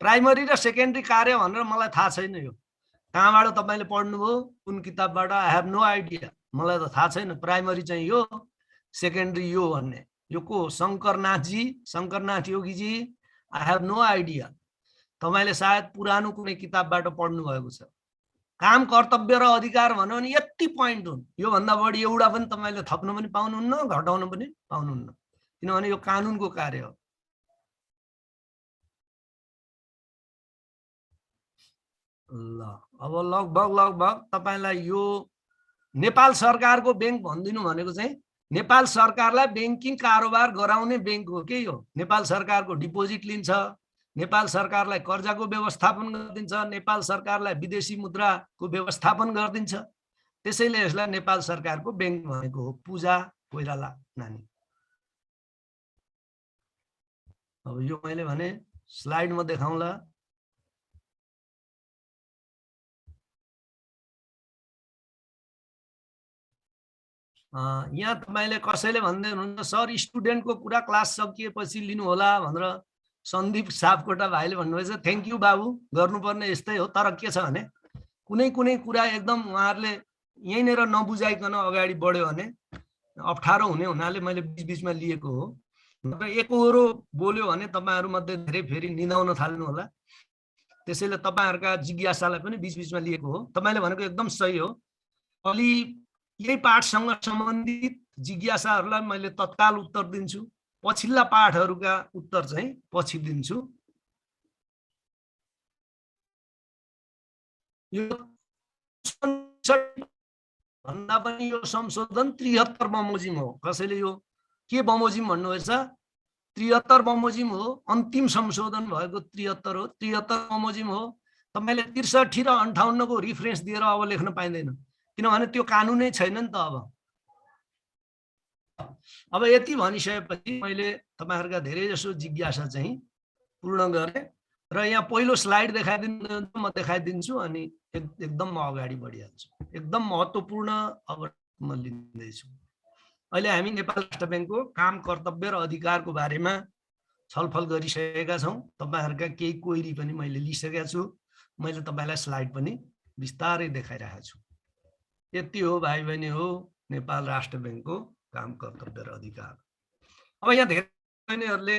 प्राइमरी र सेकेन्डरी कार्य भनेर मलाई थाहा छैन, यो कहाँबाट तपाईले पढ्नुभयो, कुन किताबबाट, आई हेभ नो आइडिया, मलाई त थाहा छैन। प्राइमरी चाहिँ यो, सेकेन्डरी यो भन्ने यो को? Shankarnath Yogi ji, I have no idea. तपाईले सायद पुरानो कुनै किताबबाट पढ्नु भएको छ। काम कर्तव्य र अधिकार भन्यो भने यति पोइन्ट हुन्, यो भन्दा बढी एउटा पनि तपाईले थप्न पनि पाउनुहुन्न, घटाउन पनि पाउनुहुन्न, किनभने यो कानुनको कार्य हो। ल, अब लगभग तपाईलाई यो नेपाल सरकारको बैंक भन्दिनु भनेको चाहिँ नेपाल सरकारलाई बैंकिङ कारोबार गराउने बैंक हो के यो। नेपाल सरकारको डिपोजिट लिन्छ, नेपाल सरकारलाई कर्जाको व्यवस्थापन गरिदिन्छ, नेपाल सरकारलाई विदेशी मुद्राको व्यवस्थापन गरिदिन्छ। त्यसैले यसलाई नेपाल सरकारको बैंक भनेको हो। पूजा कोइराला नानी। अब यो मैले भने स्लाइडमा देखाउँला। यहाँ तपाईले कसैले भन्दै हुनुहुन्छ सर स्टुडेन्टको कुरा क्लास सकिएपछि लिनु होला भनेर सन्दीप सापकोटा भाइले भन्नुभएछ। थ्यांक यू बाबु, गर्नुपर्ने यस्तै हो। तर के छ भने कुनै कुरा एकदम उहाँहरूले यहीँनेर नबुझाइकन अगाडि बढ्यो भने अप्ठ्यारो हुने हुनाले मैले बीचबीचमा लिएको हो। एकहोरो बोल्यो भने तपाईहरु मध्ये धेरै फेरि निदाउन थाल्नु होला, त्यसैले तपाईहरुका जिज्ञासालाई पनि बीचबीचमा लिएको हो। तपाईले भनेको एकदम सही हो। अलि यही पाठसँग सम्बन्धित जिज्ञासाहरूलाई मैले तत्काल उत्तर दिन्छु, पछिल्ला पाठहरूका उत्तर चाहिँ पछि दिन्छु। यो भन्दा पनि यो संशोधन 73 बमोजिम हो। कसैले यो के बमोजिम भन्नुभएछ? 73 बमोजिम हो, अन्तिम संशोधन भएको 73 हो। 73 बमोजिम हो। तपाईले 63 र 58 को रिफरेन्स दिएर अब लेख्न पाइँदैन, किनभने त्यो कानुनै छैन नि त। अब यति भनिसकेपछि मैले तपाईहरुका धेरै जसो जिज्ञासा चाहिँ पूर्ण गरे र यहाँ पहिलो स्लाइड देखाइदिनु, म देखाइदिन्छु अनि एकदम म अगाडि बढिहाल्छु। एकदम महत्त्वपूर्ण अब म लिँदैछु। अहिले हामी नेपाल राष्ट्र बैंकको काम कर्तव्य र अधिकारको बारेमा छलफल गरिसकेका छौं। तपाईहरुका केही क्वेरी पनि मैले लिइसकेका छु। मैले तपाईलाई स्लाइड पनि बिस्तारै देखाइरहेको छु। यति हो भाइ बहिनी हो नेपाल राष्ट्र बैंकको काम कर्तव्य र अधिकार। अब यहाँ धेरै बहिनीहरूले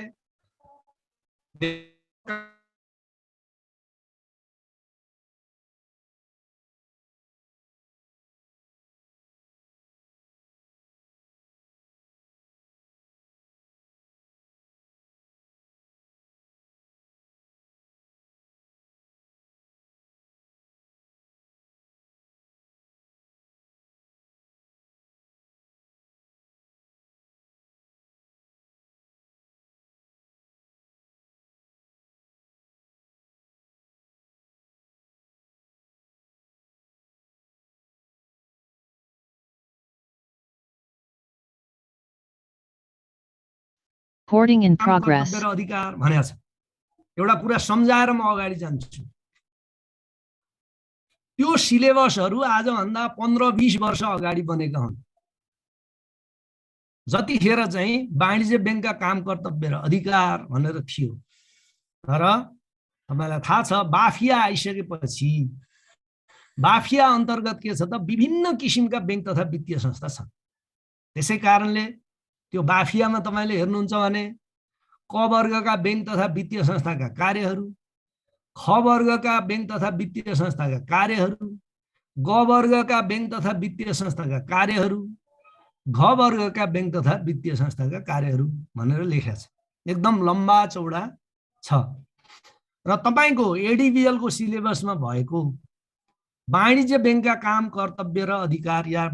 Recording in progress. कर्तव्य र अधिकार भनेको छ। एउटा कुरा सम्झाएर म अगाडि जान्छु। त्यो सिलेबसहरू आजभन्दा 15-20 वर्ष अगाडि बनेका हुन्। जतिखेर चाहिँ वाणिज्य बैंकका काम कर्तव्य र अधिकार भनेर थियो। तर तपाईलाई थाहा छ बाफिया आइसकेपछि बाफिया अन्तर्गत के छ त विभिन्न किसिमका बैंक तथा वित्तीय संस्था छन्। त्यसै कारणले त्यो बाफियामा तपाईले हेर्नुहुन्छ भने क वर्गका बैंक तथा वित्तीय संस्थाका कार्यहरू, ख वर्गका बैंक तथा वित्तीय संस्थाका कार्यहरू, ग वर्गका बैंक तथा वित्तीय संस्थाका कार्यहरू, घ वर्गका बैंक तथा वित्तीय संस्थाका कार्यहरू भनेर लेखेको छ। एकदम लम्बा चौडा छ। र तपाईको एडीबीएल को सिलेबसमा भएको वाणिज्य बैंकका काम कर्तव्य र अधिकार या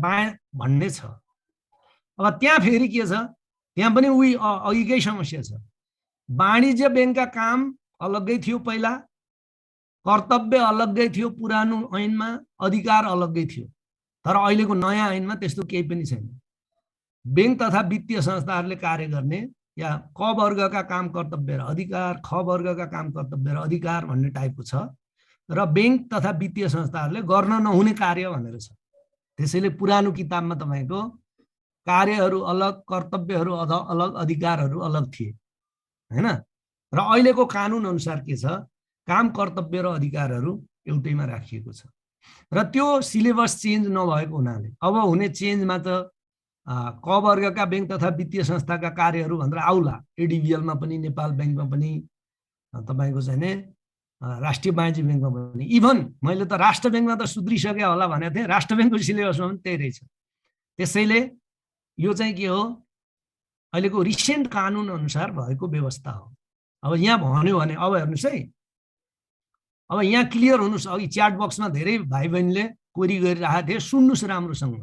भन्ने छ। अब त्यहाँ फेरि के छ, त्यहाँ पनि उही अघिकै समस्या छ। वाणिज्य बैंकका काम अलग्गै थियो पहिला, कर्तव्य अलग्गै थियो पुरानो ऐनमा, अधिकार अलग्गै थियो। तर अहिलेको नयाँ ऐनमा त्यस्तो केही पनि छैन। बैंक तथा वित्तीय संस्थाहरूले कार्य गर्ने या क वर्गका काम कर्तव्य र अधिकार, ख वर्गका काम कर्तव्य र अधिकार भन्ने टाइपको छ र बैंक तथा वित्तीय संस्थाहरूले गर्न नहुने कार्य भनेर छ। त्यसैले पुरानो किताबमा तपाईको कार्यहरू अलग, कर्तव्यहरू अलग, अधिकारहरू अलग थिए हैन। र अहिलेको कानुन अनुसार के छ, काम कर्तव्य र अधिकारहरू एउटैमा राखिएको छ। र त्यो सिलेबस चेन्ज नभएको हुनाले अब हुने चेन्जमा त क वर्गका बैंक तथा वित्तीय संस्थाका कार्यहरू भनेर आउला। एडीबीएलमा पनि, नेपाल बैंकमा पनि, तपाईको चाहिँ नि राष्ट्रिय वाणिज्य बैंकमा पनि। इभन मैले त राष्ट्र बैंकमा त सुध्रिसके होला भनेको थिएँ, राष्ट्र बैंकको सिलेबसमा पनि त्यही रहेछ। त्यसैले यो चाहिँ के हो, अहिलेको रिसेन्ट कानुन अनुसार भएको व्यवस्था हो। अब यहाँ भन्यो भने अब हेर्नुस् है, अब यहाँ क्लियर हुनुस्। अघि च्याट बक्समा धेरै भाइ बहिनीले क्वेरी गरिरहेका थिए, सुन्नुस् राम्रोसँग।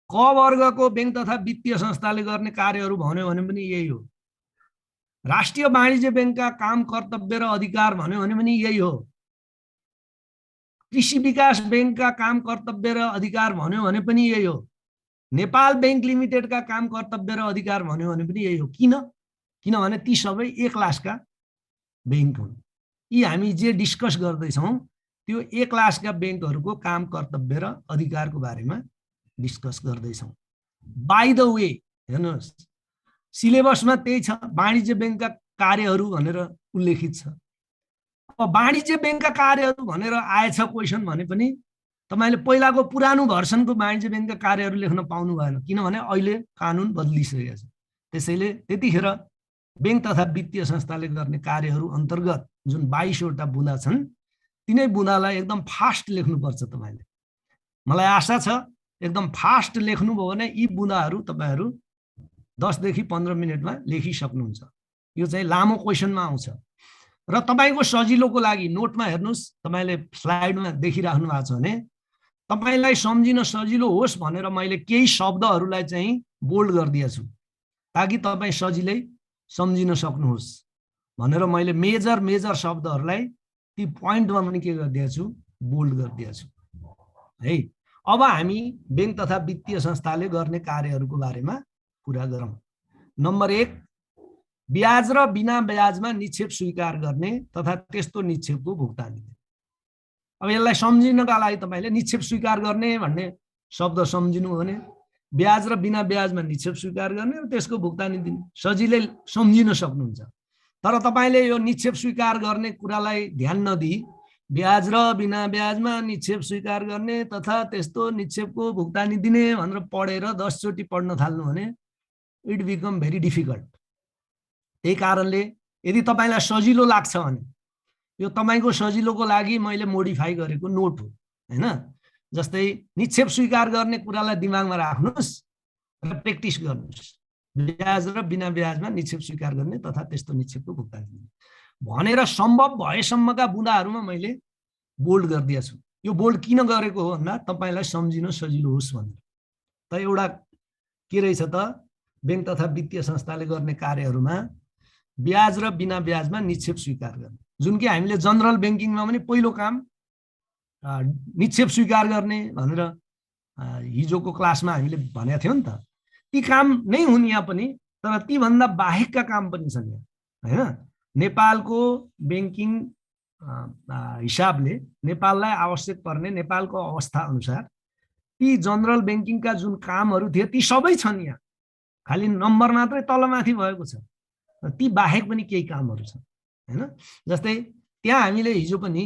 क वर्गको बैंक तथा वित्तीय संस्थाले गर्ने कार्यहरू भन्यो भने पनि यही हो। राष्ट्रिय वाणिज्य बैंकका काम कर्तव्य र अधिकार भन्यो भने पनि यही हो। कृषि विकास बैंकका काम कर्तव्य र अधिकार भन्यो भने पनि यही हो। नेपाल बैंक लिमिटेडका काम कर्तव्य र अधिकार भन्यो भने पनि यही हो। किनभने ती सबै एक क्लासका बैंक हुन्। यी हामी जे डिस्कस गर्दैछौँ त्यो एक क्लासका बैंकहरूको काम कर्तव्य र अधिकारको बारेमा डिस्कस गर्दैछौँ। बाइ द वे हेर्नुहोस्, सिलेबसमा त्यही छ, वाणिज्य बैंकका कार्यहरू भनेर उल्लेखित छ। अब वाणिज्य बैंकका कार्यहरू भनेर आएछ क्वेसन भने पनि तपाईले पहिलाको पुरानो भर्सनको वाणिज्य बैंकका कार्यहरू लेख्न पाउनु भएन, किनभने अहिले कानुन बदलिसकेको छ। त्यसैले त्यतिखेर बैंक तथा वित्तीय संस्थाले गर्ने कार्यहरू अन्तर्गत जुन 22 वटा बुँदा छन्, तिनै बुँदालाई एकदम फास्ट लेख्नुपर्छ तपाईले। मलाई आशा छ एकदम फास्ट लेख्नुभयो भने यी बुँदाहरू तपाईहरू 10 देखि 15 मिनेटमा लेखिसक्नुहुन्छ। यो चाहिँ लामो क्वेसनमा आउँछ। र तपाईको सजिलोको लागि नोटमा हेर्नुस्, तपाईले स्लाइडमा देखिराख्नु भएको छ भने तपाईलाई सम्झिन सजिलो होस् भनेर मैले केही शब्दहरूलाई चाहिँ बोल्ड गरिदिएको छु, ताकि तपाई सजिलै सम्झिन सक्नुहोस् भनेर मैले मेजर शब्दहरूलाई ती पोइन्टमा पनि के गरिदिएको छु, बोल्ड गरिदिएको छु है। अब हामी बैंक तथा वित्तीय संस्थाले गर्ने कार्यहरूको बारेमा कुरा गरौँ। नम्बर 1, ब्याज र बिना ब्याजमा निक्षेप स्वीकार गर्ने तथा त्यस्तो निक्षेपको भुक्तानी। अब यसलाई सम्झिनका लागि तपाईले निक्षेप स्वीकार गर्ने भन्ने शब्द सम्झिनु भने ब्याज र बिना ब्याजमा निक्षेप स्वीकार गर्ने र त्यसको भुक्तानी दिने सजिलै सम्झिन सक्नुहुन्छ। तर तपाईले यो निक्षेप स्वीकार गर्ने कुरालाई ध्यान नदिई ब्याज र बिना ब्याजमा निक्षेप स्वीकार गर्ने तथा त्यस्तो निक्षेपको भुक्तानी दिने भनेर पढेर 10 चोटि पढ्न थाल्नु भने इट बिकम भेरी डिफिकल्ट। त्यही कारणले यदि तपाईलाई सजिलो लाग्छ भने यो तपाईको सजिलोको लागि मैले मोडिफाई गरेको नोट हो हैन। जस्तै निक्षेप स्वीकार गर्ने कुरालाई दिमागमा राख्नुस् र प्र्याक्टिस गर्नुस्। ब्याज र बिना ब्याजमा निक्षेप स्वीकार गर्ने तथा त्यस्तो निक्षेपको भुक्तानी दिने भनेर सम्भव भएसम्मका बुँदाहरूमा मैले बोल्ड गरिदिएको छु। यो बोल्ड किन गरेको हो भन्दा तपाईलाई सम्झिन सजिलो होस् भनेर। त एउटा के रहेछ त बैंक तथा वित्तीय संस्थाले गर्ने कार्यहरूमा ब्याज र बिना ब्याजमा निक्षेप स्वीकार गर्ने, जुन कि हामीले जनरल बैंकिङमा पनि पहिलो काम निक्षेप स्वीकार गर्ने भनेर हिजोको क्लासमा हामीले भनेका थियौं नि त। ती काम नै हुन् यहाँ पनि, तर ती भन्दा बाहेकका काम पनि छन् यहाँ हैन। नेपालको बैंकिङ हिसाबले नेपाललाई आवश्यक पर्ने नेपालको अवस्था अनुसार ती जनरल बैंकिङका जुन कामहरू थिए ती सबै छन् यहाँ, खाली नम्बर मात्रै तलमाथि भएको छ। ती बाहेक पनि केही कामहरू छन् हैन। जस्तै त्यहाँ हामीले हिजो पनि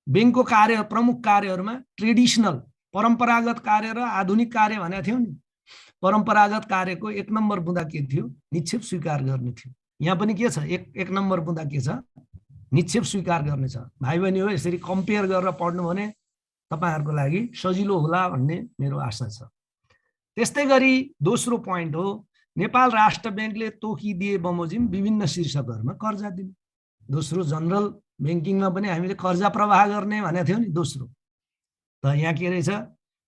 बैंकको कार्य प्रमुख कार्यहरूमा ट्रेडिसनल परम्परागत कार्य र आधुनिक कार्य भनेका थियौं नि। परम्परागत कार्यको 1 नम्बर बुँदा के थियो? निक्षेप स्वीकार गर्ने थियो। यहाँ पनि के छ? एक नम्बर बुँदा के छ? निक्षेप स्वीकार गर्ने छ। भाइ बहिनी हो, यसरी कम्पेयर गरेर पढ्नु भने तपाईहरुको लागि सजिलो होला भन्ने मेरो आशा छ। त्यस्तै गरी दोस्रो पोइन्ट हो नेपाल राष्ट्र बैंकले तोकिदिए बमोजिम विभिन्न शीर्षकहरुमा कर्जा दिने। दोस्रो जनरल बैंकिङमा पनि हामीले कर्जा प्रवाह गर्ने भनेको थियौं नि। दोस्रो त यहाँ के रहेछ?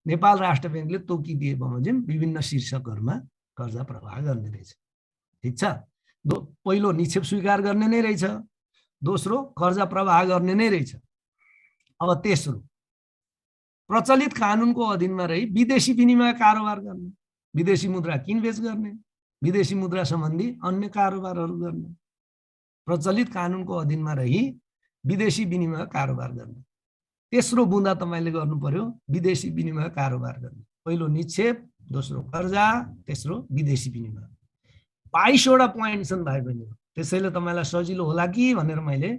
नेपाल राष्ट्र बैंकले तोकिदिए बमोजिम विभिन्न शीर्षकहरुमा कर्जा प्रवाह गर्ने रहेछ। ठीक छ। पहिलो निक्षेप स्वीकार गर्ने नै रहेछ, दोस्रो कर्जा प्रवाह गर्ने नै रहेछ। अब तेस्रो प्रचलित कानुनको अधीनमा रही विदेशी विनिमय कारोबार गर्ने, विदेशी मुद्रा किनबेच गर्ने, विदेशी मुद्रा सम्बन्धी अन्य कारोबारहरू गर्ने। प्रचलित कानुनको अधीनमा रही विदेशी विनिमय कारोबार गर्ने। तेस्रो बुँदा तपाईले गर्नु पर्यो विदेशी विनिमय कारोबार गर्ने। पहिलो निक्षेप, दोस्रो कर्जा, तेस्रो विदेशी विनिमय। 22 वटा पोइन्ट छन् भाइ बहिनी। त्यसैले तपाईलाई सजिलो होला कि भनेर मैले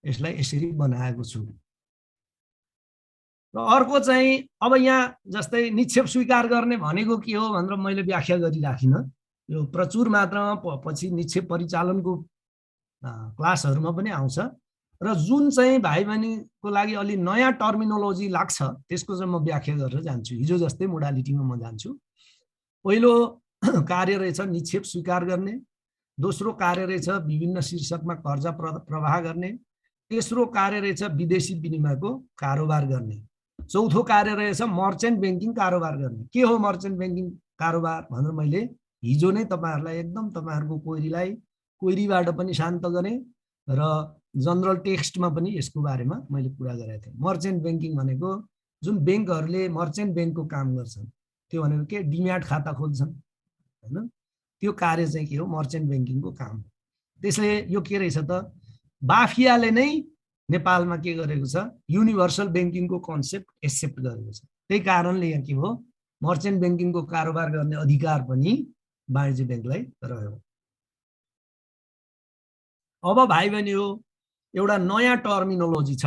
यसलाई यसरी बनाएको छु। र अर्को चाहिँ अब यहाँ जस्तै निक्षेप स्वीकार गर्ने भनेको के हो भनेर मैले व्याख्या गरिराखिन। यो प्रचुर मात्रामा पछि निक्षेप परिचालनको क्लासहरुमा पनि आउँछ र जुन चाहिँ भाइ बहिनीको लागि अलि नयाँ टर्मिनोलोजी लाग्छ त्यसको चाहिँ म व्याख्या गरेर जान्छु। हिजो जस्तै मोडालिटीमा म जान्छु। पहिलो कार्य रहेछ निक्षेप स्वीकार गर्ने, दोस्रो कार्य रहेछ विभिन्न शीर्षकमा कर्जा प्रवाह गर्ने, तेस्रो कार्य रहेछ विदेशी विनिमयको कारोबार गर्ने, चौथो कार्य रहेछ मर्चेन्ट बैंकिङ कारोबार गर्ने। के हो मर्चेन्ट बैंकिङ कारोबार भनेर मैले हिजो नै तपाईहरुलाई एकदम तपाईहरुको क्वेरीबाट पनि शान्त गरे र जनरल टेक्स्टमा पनि यसको बारेमा मैले कुरा गरेको थिएँ। मर्चेन्ट बैंकिङ भनेको जुन बैंकहरुले मर्चेन्ट बैंकको काम गर्छन् त्यो भनेको के? डिम्याट खाता खोल्छन् हैन। त्यो कार्य चाहिँ के हो? मर्चेन्ट बैंकिङको काम। त्यसले यो के रहेछ त बाफियाले नै नेपालमा के गरेको छ? युनिभर्सल बैंकिङको कन्सेप्ट एक्सेप्ट गरेको छ। त्यही कारणले यहाँ के हो? मर्चेन्ट बैंकिङको कारोबार गर्ने अधिकार पनि वाणिज्य बैंकलाई रह्यो। अब भाइ बहिनी हो एउटा नयाँ टर्मिनोलोजी छ।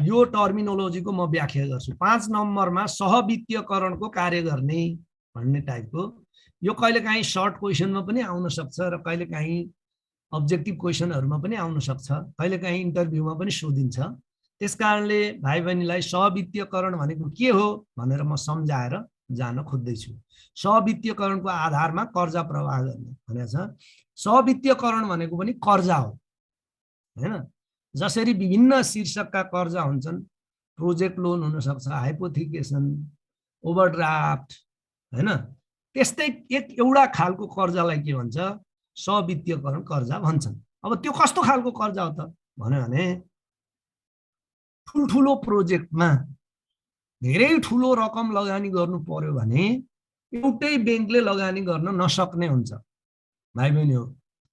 यो टर्मिनोलोजीको म व्याख्या गर्छु। 5 नम्बरमा सहवित्तीयकरणको कार्य गर्ने भन्ने टाइपको। यो कहिलेकाहीँ सर्ट क्वेशनमा पनि आउन सक्छ र कहिलेकाहीँ अब्जेक्टिभ क्वेशनहरुमा पनि आउन सक्छ, कहिलेकाहीँ इन्टरभ्यूमा पनि सोधिन्छ। त्यसकारणले भाइ बहिनीलाई सहवित्तीयकरण भनेको के हो भनेर म सम्झाएर जान खोज्दैछु। सहवित्तीयकरणको आधारमा कर्जा प्रवाह गर्ने भनेको छ। सहवित्तीयकरण भनेको पनि कर्जा हो हैन। जसरी विभिन्न शीर्षकका कर्जा हुन्छन्, प्रोजेक्ट लोन हुन सक्छ, हाइपोथिकेसन, ओभरड्राफ्ट हैन, त्यस्तै एउटा खालको कर्जालाई के भन्छ? सहवित्तीयकरण कर्जा भन्छन्। अब त्यो कस्तो खालको कर्जा हो त भन्यो भने ठुलठुलो प्रोजेक्टमा धेरै ठुलो रकम लगानी गर्नु पर्यो भने एउटै बैंकले लगानी गर्न नसक्ने हुन्छ भाइ बहिनी हो।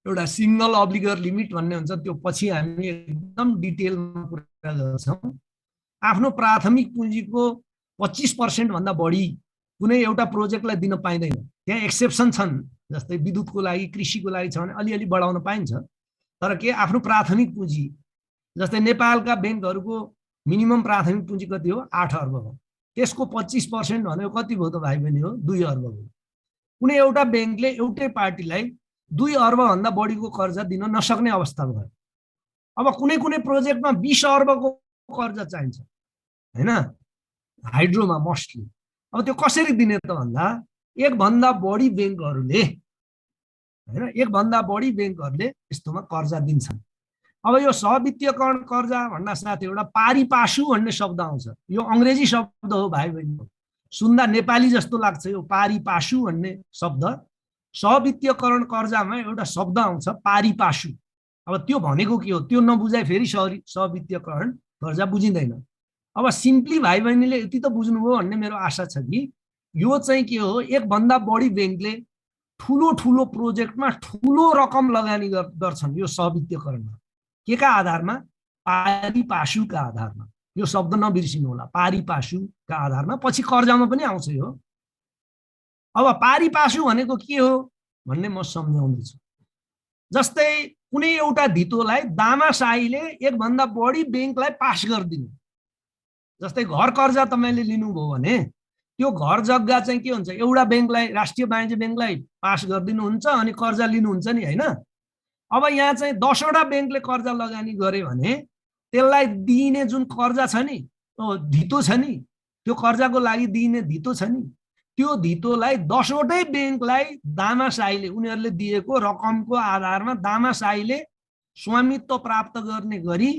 एउटा सिंगल अब्लिगर लिमिट भन्ने हुन्छ, त्यो पछि हामी एकदम डिटेलमा कुरा गर्छौं। आफ्नो प्राथमिक पुँजीको 25% भन्दा बढी कुनै एउटा प्रोजेक्टलाई दिन पाइदैन। त्यहाँ एक्सेप्सन छन्, जस्तै विद्युतको लागि, कृषिको लागि छ भने अलिअलि बढाउन पाइन्छ। तर के आफ्नो प्राथमिक पुँजी जस्तै नेपालका बैंकहरूको मिनिमम प्राथमिक पुँजी कति हो? 8 अर्ब हो। त्यसको 25% भनेको कति भयो त भाइ बहिनी हो? 2 अर्ब हो। कुनै एउटा बैंकले एउटै पार्टीलाई 2 अर्बभन्दा बढीको कर्जा दिन नसक्ने अवस्था भयो। अब कुनै कुनै प्रोजेक्टमा 20 अर्बको कर्जा चाहिन्छ हैन, हाइड्रोमा मोस्टली। अब त्यो कसरी दिने त भन्दा एकभन्दा बढी बैंकहरूले हैन, एकभन्दा बढी बैंकहरूले यस्तोमा कर्जा दिन्छन्। अब यो सहवित्तीयकरण कर्जा भन्दा साथै एउटा पारिपासु भन्ने शब्द आउँछ। यो अंग्रेजी शब्द हो भाइ बहिनी, सुन्दा नेपाली जस्तो लाग्छ यो पारिपासु भन्ने शब्द। सहवित्तीयकरण कर्जामा एउटा शब्द आउँछ पारिपासु। अब त्यो भनेको के हो त्यो नबुझाइ फेरि सहवित्तीयकरण कर्जा बुझिँदैन। अब सिम्पली भाइ बहिनीले यति त बुझ्नुभयो भन्ने मेरो आशा छ कि यो चाहिँ के हो, एकभन्दा बढी बैंकले ठुलो ठुलो प्रोजेक्टमा ठुलो रकम लगानी गर्छन् यो सहवित्तीयकरणमा। के का आधारमा? पारिपासुका आधारमा। यो शब्द नबिर्सिनु होला, पारिपासुका आधारमा। पछि कर्जामा पनि आउँछ यो। अब पारिपासु भनेको के हो भन्ने म सम्झाउँदैछु। जस्तै कुनै एउटा धितोलाई दामासाहीले एकभन्दा बढी बैंकलाई पास गरिदिनु। जस्तै घर कर्जा तपाईले लिनुभयो भने त्यो घर जग्गा चाहिँ के हुन्छ, एउटा बैंकलाई, राष्ट्रिय वाणिज्य बैंकलाई पास गरिदिनुहुन्छ अनि कर्जा लिनुहुन्छ नि हैन। अब यहाँ चाहिँ 10 वटा बैंकले कर्जा लगानी गरे भने त्यसलाई दिइने जुन कर्जा छ नि, धितो छ नि, त्यो कर्जाको लागि दिइने धितो छ नि, त्यो धितोलाई 10 वटै बैंकलाई दामासाहीले उनीहरूले दिएको रकमको आधारमा दामासाहीले स्वामित्व प्राप्त गर्ने गरी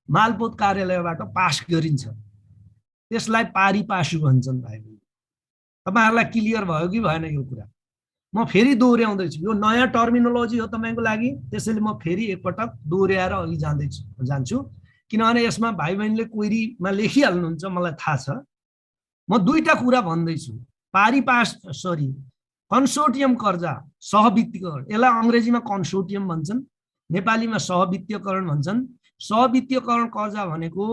मालपोत कार्यालयबाट पास गरिन्छ। त्यसलाई पारिपासु भन्छन् भाइ बहिनी। तपाईहरुलाई क्लियर भयो कि भएन यो कुरा? म फेरि दोहोर्याउँदैछु, यो नयाँ टर्मिनोलोजी हो तपाईको लागि, त्यसैले म फेरि एकपटक दोहोर्याएर अघि जान्छु किनभने यसमा भाइ बहिनीले क्वेरीमा लेखिहाल्नुहुन्छ मलाई थाहा छ। म दुईटा कुरा भन्दैछु। कन्सोर्टियम कर्जा, सहवित्तीयकरण, यसलाई अंग्रेजीमा कन्सोर्टियम भन्छन्, नेपालीमा सहवित्तीयकरण भन्छन्। सहवित्तीयकरण कर्जा भनेको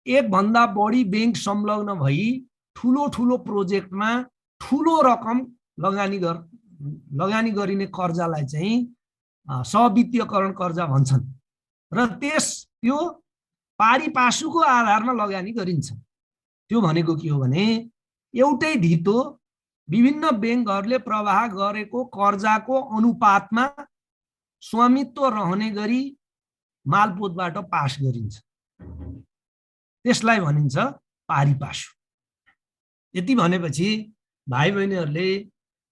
एकभन्दा बढी बैंक संलग्न भई ठुलो ठुलो प्रोजेक्टमा ठुलो रकम लगानी गरिने कर्जालाई चाहिँ सहवित्तीयकरण कर्जा भन्छन् र त्यो पारिपासुको आधारमा लगानी गरिन्छ। त्यो भनेको के हो भने एउटै धितो विभिन्न बैंकहरूले प्रवाह गरेको कर्जाको अनुपातमा स्वामित्व रहने गरी मालपोतबाट पास गरिन्छ। त्यसलाई भनिन्छ पारिपासु। यति भनेपछि भाइ बहिनीहरूले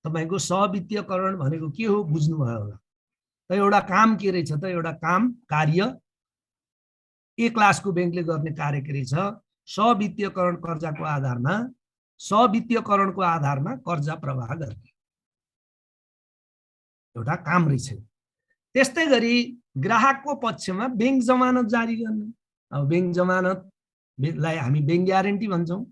तपाईको सहवित्तीयकरण भनेको के हो बुझ्नुभयो होला। त एउटा काम के रहेछ त? एउटा काम कार्य ए क्लासको बैंकले गर्ने कार्य के रहेछ? सहवित्तीयकरण कर्जाको आधारमा, सहवित्तीयकरणको आधारमा कर्जा प्रवाह गर्ने एउटा काम रहेछ। त्यस्तै गरी ग्राहकको पक्षमा बैंक जमानत जारी गर्ने। अब बैंक जमानतलाई हामी बैंक ग्यारेन्टी भन्छौँ।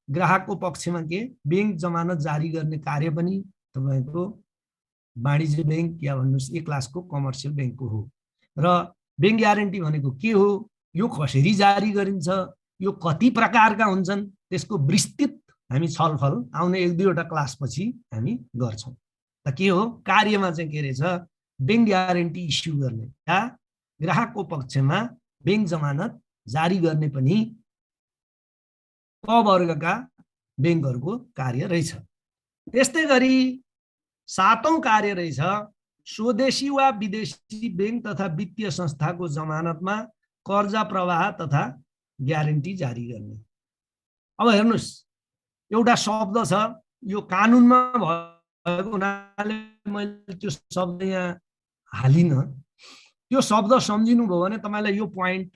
ग्राहकको पक्षमा के बैंक जमानत जारी गर्ने कार्य पनि तपाईको वाणिज्य बैंक या भन्नुस् ए क्लासको कमर्सियल बैंकको हो। र बैंक ग्यारेन्टी भनेको के हो, यो कसरी जारी गरिन्छ, यो कति प्रकारका हुन्छन्, त्यसको विस्तृत हामी छलफल आउने 1-2 वटा क्लासपछि हामी गर्छौं। त के हो कार्यमा चाहिँ के रहेछ? बैंक ग्यारेन्टी इस्यु गर्ने या ग्राहकको पक्षमा बैंक जमानत जारी गर्ने पनि क वर्गका बैंकहरूको कार्य रहेछ। त्यस्तै गरी 7औं कार्य रहेछ स्वदेशी वा विदेशी बैंक तथा वित्तीय संस्थाको जमानतमा कर्जा प्रवाह तथा ग्यारेन्टी जारी गर्ने। अब हेर्नुस्, एउटा शब्द छ, यो कानुनमा भएको हुनाले मैले त्यो शब्द यहाँ हालिन। त्यो शब्द सम्झिनु भयो भने तपाईलाई यो पोइन्ट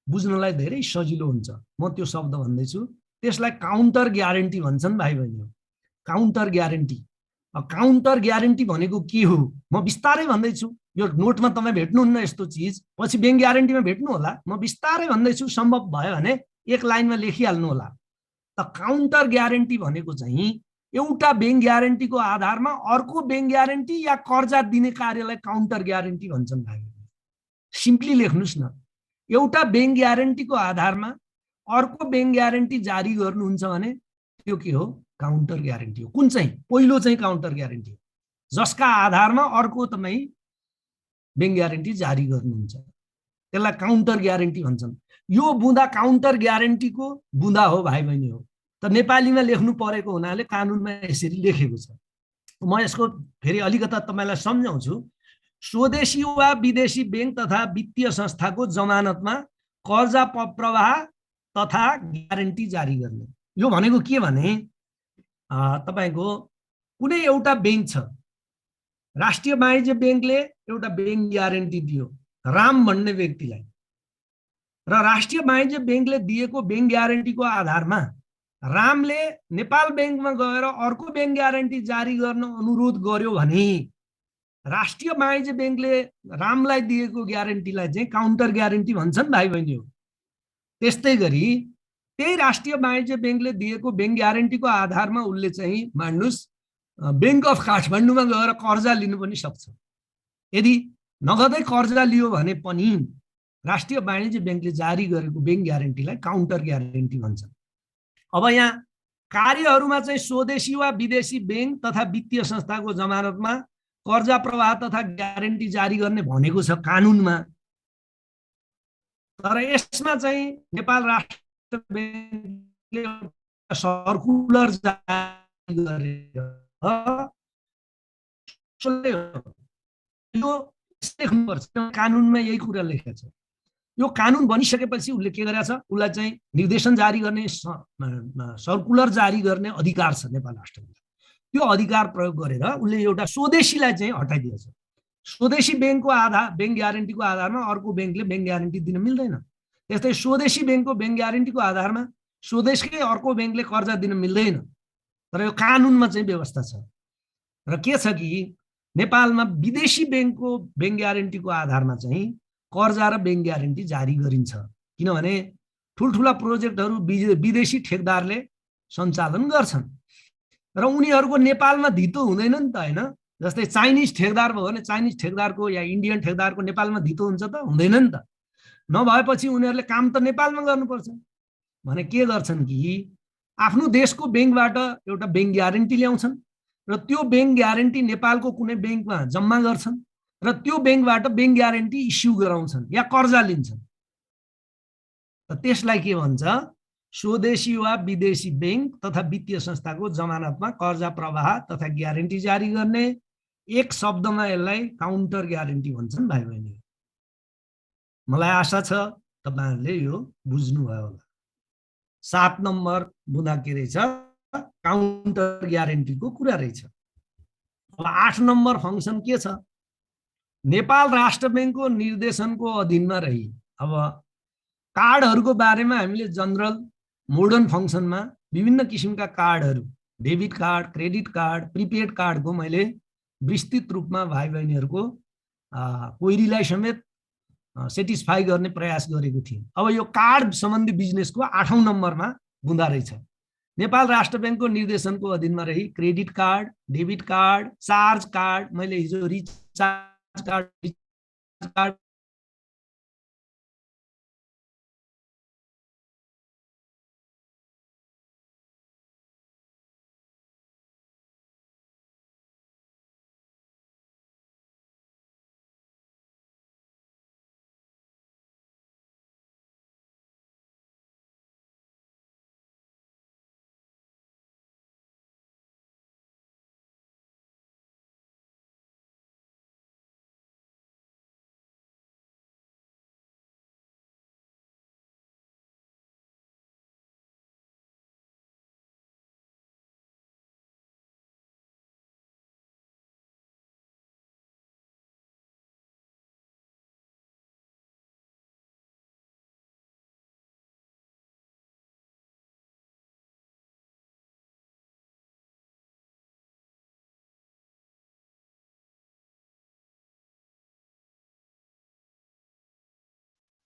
बुझ्नलाई धेरै सजिलो हुन्छ। म त्यो शब्द भन्दैछु, त्यसलाई काउन्टर ग्यारेन्टी भन्छन् भाइ बहिनी। Counter guarantee. काउन्टर ग्यारेन्टी भनेको के हो म बिस्तारै भन्दैछु। यो नोटमा तपाईँ भेट्नुहुन्न यस्तो चिज, पछि बैंक ग्यारेन्टीमा भेट्नु होला। म बिस्तारै भन्दैछु, सम्भव भयो भने एक लाइनमा लेखिहाल्नु होला। त काउन्टर ग्यारेन्टी भनेको चाहिँ एउटा बैंक ग्यारेन्टीको आधारमा अर्को बैंक ग्यारेन्टी या कर्जा दिने कार्यलाई काउन्टर ग्यारेन्टी भन्छन् भाइ। सिम्पली लेख्नुस् न, एउटा बैंक ग्यारेन्टीको आधारमा अर्को बैंक ग्यारेन्टी जारी गर्नुहुन्छ भने त्यो के हो? काउन्टर ग्यारेन्टी हो। कुन चाहिँ? पहिलो चाहिँ काउन्टर ग्यारेन्टी हो, जसका आधारमा अर्को तपाईँ बैंक ग्यारेन्टी जारी गर्नुहुन्छ। त्यसलाई काउन्टर ग्यारेन्टी भन्छन्। यो बुँदा काउन्टर ग्यारेन्टीको बुँदा हो भाइ बहिनी हो। त नेपालीमा लेख्नु परेको हुनाले कानुनमा यसरी लेखेको छ। म यसको फेरि अलिकता तपाईलाई सम्झाउँछु। स्वदेशी वा विदेशी बैंक तथा वित्तीय संस्थाको जमानतमा कर्जा प्रवाह तथा ग्यारेन्टी जारी गर्ने। यो भनेको के भने तपाईको कुनै एउटा बैंक छ, राष्ट्रिय वाणिज्य बैंकले एउटा बैंक ग्यारेन्टी दियो राम भन्ने व्यक्तिलाई, र राष्ट्रिय वाणिज्य बैंकले दिएको बैंक ग्यारेन्टीको आधारमा रामले नेपाल बैंकमा गएर अर्को बैंक ग्यारेन्टी जारी गर्न अनुरोध गर्यो भने राष्ट्रिय वाणिज्य बैंकले रामलाई दिएको ग्यारेन्टीलाई चाहिँ काउन्टर ग्यारेन्टी भन्छन् भाइ बहिनी हो। त्यस्तै गरी त्यही राष्ट्रिय वाणिज्य बैंकले दिएको बैंक ग्यारेन्टीको आधारमा उसले चाहिँ मान्नुस् बैंक अफ काठमाडौँमा गएर कर्जा लिनु पनि सक्छ। यदि नगदै कर्जा लियो भने पनि राष्ट्रिय वाणिज्य बैंकले जारी गरेको बैंक ग्यारेन्टीलाई काउन्टर ग्यारेन्टी भन्छन्। अब यहाँ कार्यहरूमा चाहिँ स्वदेशी वा विदेशी बैंक तथा वित्तीय संस्थाको जमानतमा कर्जा प्रवाह तथा ग्यारेन्टी जारी गर्ने भनेको छ कानुनमा। तर यसमा चाहिँ नेपाल राष्ट्र बैंकले सर्कुलर जारी गरेर यो लेख्नुपर्छ। कानुनमा यही कुरा लेखेको छ। यो कानुन बनिसकेपछि उसले के गरेछ, उसलाई चाहिँ निर्देशन जारी गर्ने सर्कुलर जारी गर्ने अधिकार छ नेपाल राष्ट्रले। त्यो अधिकार प्रयोग गरेर उसले एउटा स्वदेशीलाई चाहिँ हटाइदिएछ। स्वदेशी बैंकको बैंक ग्यारेन्टीको आधारमा अर्को बैंकले बैंक ग्यारेन्टी दिन मिल्दैन। त्यस्तै स्वदेशी बैंकको बैंक ग्यारेन्टीको आधारमा स्वदेशकै अर्को बैंकले कर्जा दिन मिल्दैन। तर यो कानुनमा चाहिँ व्यवस्था छ। र के छ कि नेपालमा विदेशी बैंकको बैंक ग्यारेन्टीको आधारमा चाहिँ कर्जा र बैंक ग्यारेन्टी जारी गरिन्छ। किनभने ठुल्ठुला प्रोजेक्टहरू विदेशी ठेकदारले सञ्चालन गर्छन् र उनीहरूको नेपालमा धितो हुँदैन नि त, होइन? जस्तै चाइनिज ठेकदार भयो भने चाइनिज ठेकदारको या इन्डियन ठेकदारको नेपालमा धितो हुन्छ त? हुँदैन नि त। नभएपछि उनीहरूले काम त नेपालमा गर्नुपर्छ भने के गर्छन् कि आफ्नो देशको बैंकबाट एउटा बैंक ग्यारेन्टी ल्याउँछन् र त्यो बैंक ग्यारेन्टी नेपालको कुनै बैंकमा जम्मा गर्छन् र त्यो बैंकबाट बैंक ग्यारेन्टी इस्यु गराउँछन् या कर्जा लिन्छन्। त्यसलाई के भन्छ, स्वदेशी वा विदेशी बैंक तथा वित्तीय संस्थाको जमानतमा कर्जा प्रवाह तथा ग्यारेन्टी जारी गर्ने। एक शब्दमा यसलाई काउन्टर ग्यारेन्टी भन्छन् भाइ बहिनी। मलाई आशा छ तपाईहरुले यो बुझ्नुभयो होला। 7 नम्बर बुँदा के रहेछ, काउन्टर ग्यारेन्टीको कुरा रहेछ। अब 8 नम्बर फंक्सन के छ, नेपाल राष्ट्र बैंकको निर्देशनको अधीनमा रही। अब कार्डहरूको बारेमा हामीले जनरल मोडर्न फंक्सनमा विभिन्न किसिमका कार्डहरू, debit card, credit card, prepaid कार्डको मैले विस्तृत रूपमा भाइ बहिनीहरूको क्वेरीलाई समेत सेटिस्फाई गर्ने प्रयास गरेको थिएँ। अब यो कार्ड सम्बन्धी बिजनेसको 8औं नम्बरमा बुँदा रहेछ। नेपाल राष्ट्र बैंकको निर्देशनको अधीनमा रही credit card, debit card, charge card, मैले हिजो recharge card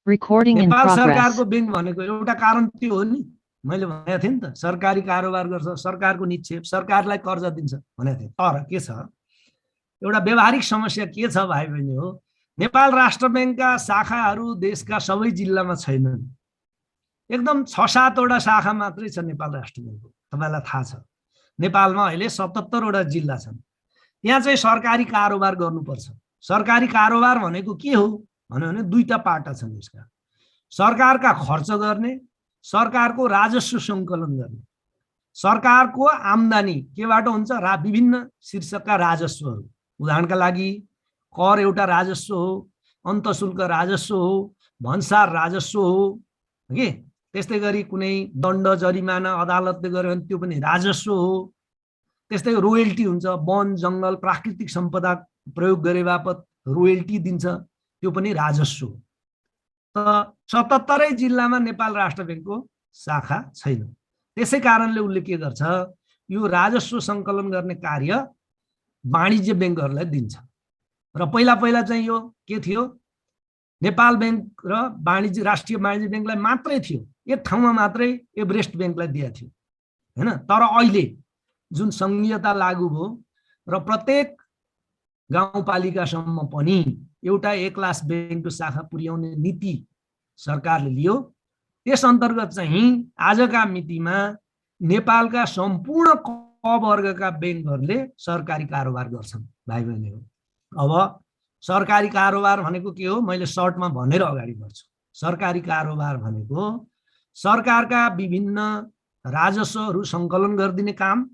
Recording in Nepal progress. सरकारको बैंक भनेको एउटा कारण त्यो हो नि, मैले भनेको थिएँ नि त, सरकारी कारोबार गर्छ, सरकारको निक्षेप, सरकारलाई कर्जा दिन्छ भनेको थिएँ। तर के छ, एउटा व्यावहारिक समस्या के छ भाइ बहिनी हो, नेपाल राष्ट्र बैंकका शाखाहरू देशका सबै जिल्लामा छैनन्। एकदम 6-7 वटा शाखा मात्रै छ नेपाल राष्ट्र बैंकको। तपाईलाई थाहा छ नेपालमा अहिले 77 वटा जिल्ला छन्। यहाँ चाहिँ सरकारी कारोबार गर्नुपर्छ। सरकारी कारोबार भनेको के हो, भन्यो भने दुईटा पाटा छन् यसका। सरकारका खर्च गर्ने, सरकारको राजस्व सङ्कलन गर्ने। सरकारको आम्दानी केबाट हुन्छ? विभिन्न शीर्षकका राजस्वहरू। उदाहरणका लागि कर एउटा राजस्व हो, अन्तशुल्क राजस्व हो, भन्सार राजस्व हो कि। त्यस्तै गरी कुनै दण्ड जरिमाना अदालतले गर्यो भने त्यो पनि राजस्व हो। त्यस्तै रोयल्टी हुन्छ, वन जङ्गल प्राकृतिक सम्पदा प्रयोग गरे बापत रोयल्टी दिन्छ, त्यो पनि राजस्व हो। त 77 जिल्लामा नेपाल राष्ट्र बैंकको शाखा छैन। त्यसै कारणले उसले के गर्छ? यो राजस्व सङ्कलन गर्ने कार्य वाणिज्य बैंकहरूलाई दिन्छ। र पहिला चाहिँ यो के थियो? नेपाल बैंक र राष्ट्रिय वाणिज्य बैंकलाई मात्रै थियो, एक ठाउँमा मात्रै एभरेस्ट बैंकलाई दिएको थियो हैन। तर अहिले जुन संघीयता लागू भयो र प्रत्येक गाउँपालिकासम्म पनि एउटा एक क्लास बैंकको शाखा पुर्याउने नीति सरकारले लियो, त्यस अन्तर्गत चाहिँ आजका मितिमा नेपालका सम्पूर्ण क वर्गका बैंकहरूले सरकारी कारोबार गर्छन् भाइ बहिनीहरू। अब सरकारी कारोबार भनेको के हो? मैले सर्टमा भनेर अगाडि बढ्छु। सरकारी कारोबार भनेको सरकारका विभिन्न राजस्वहरू सङ्कलन गरिदिने काम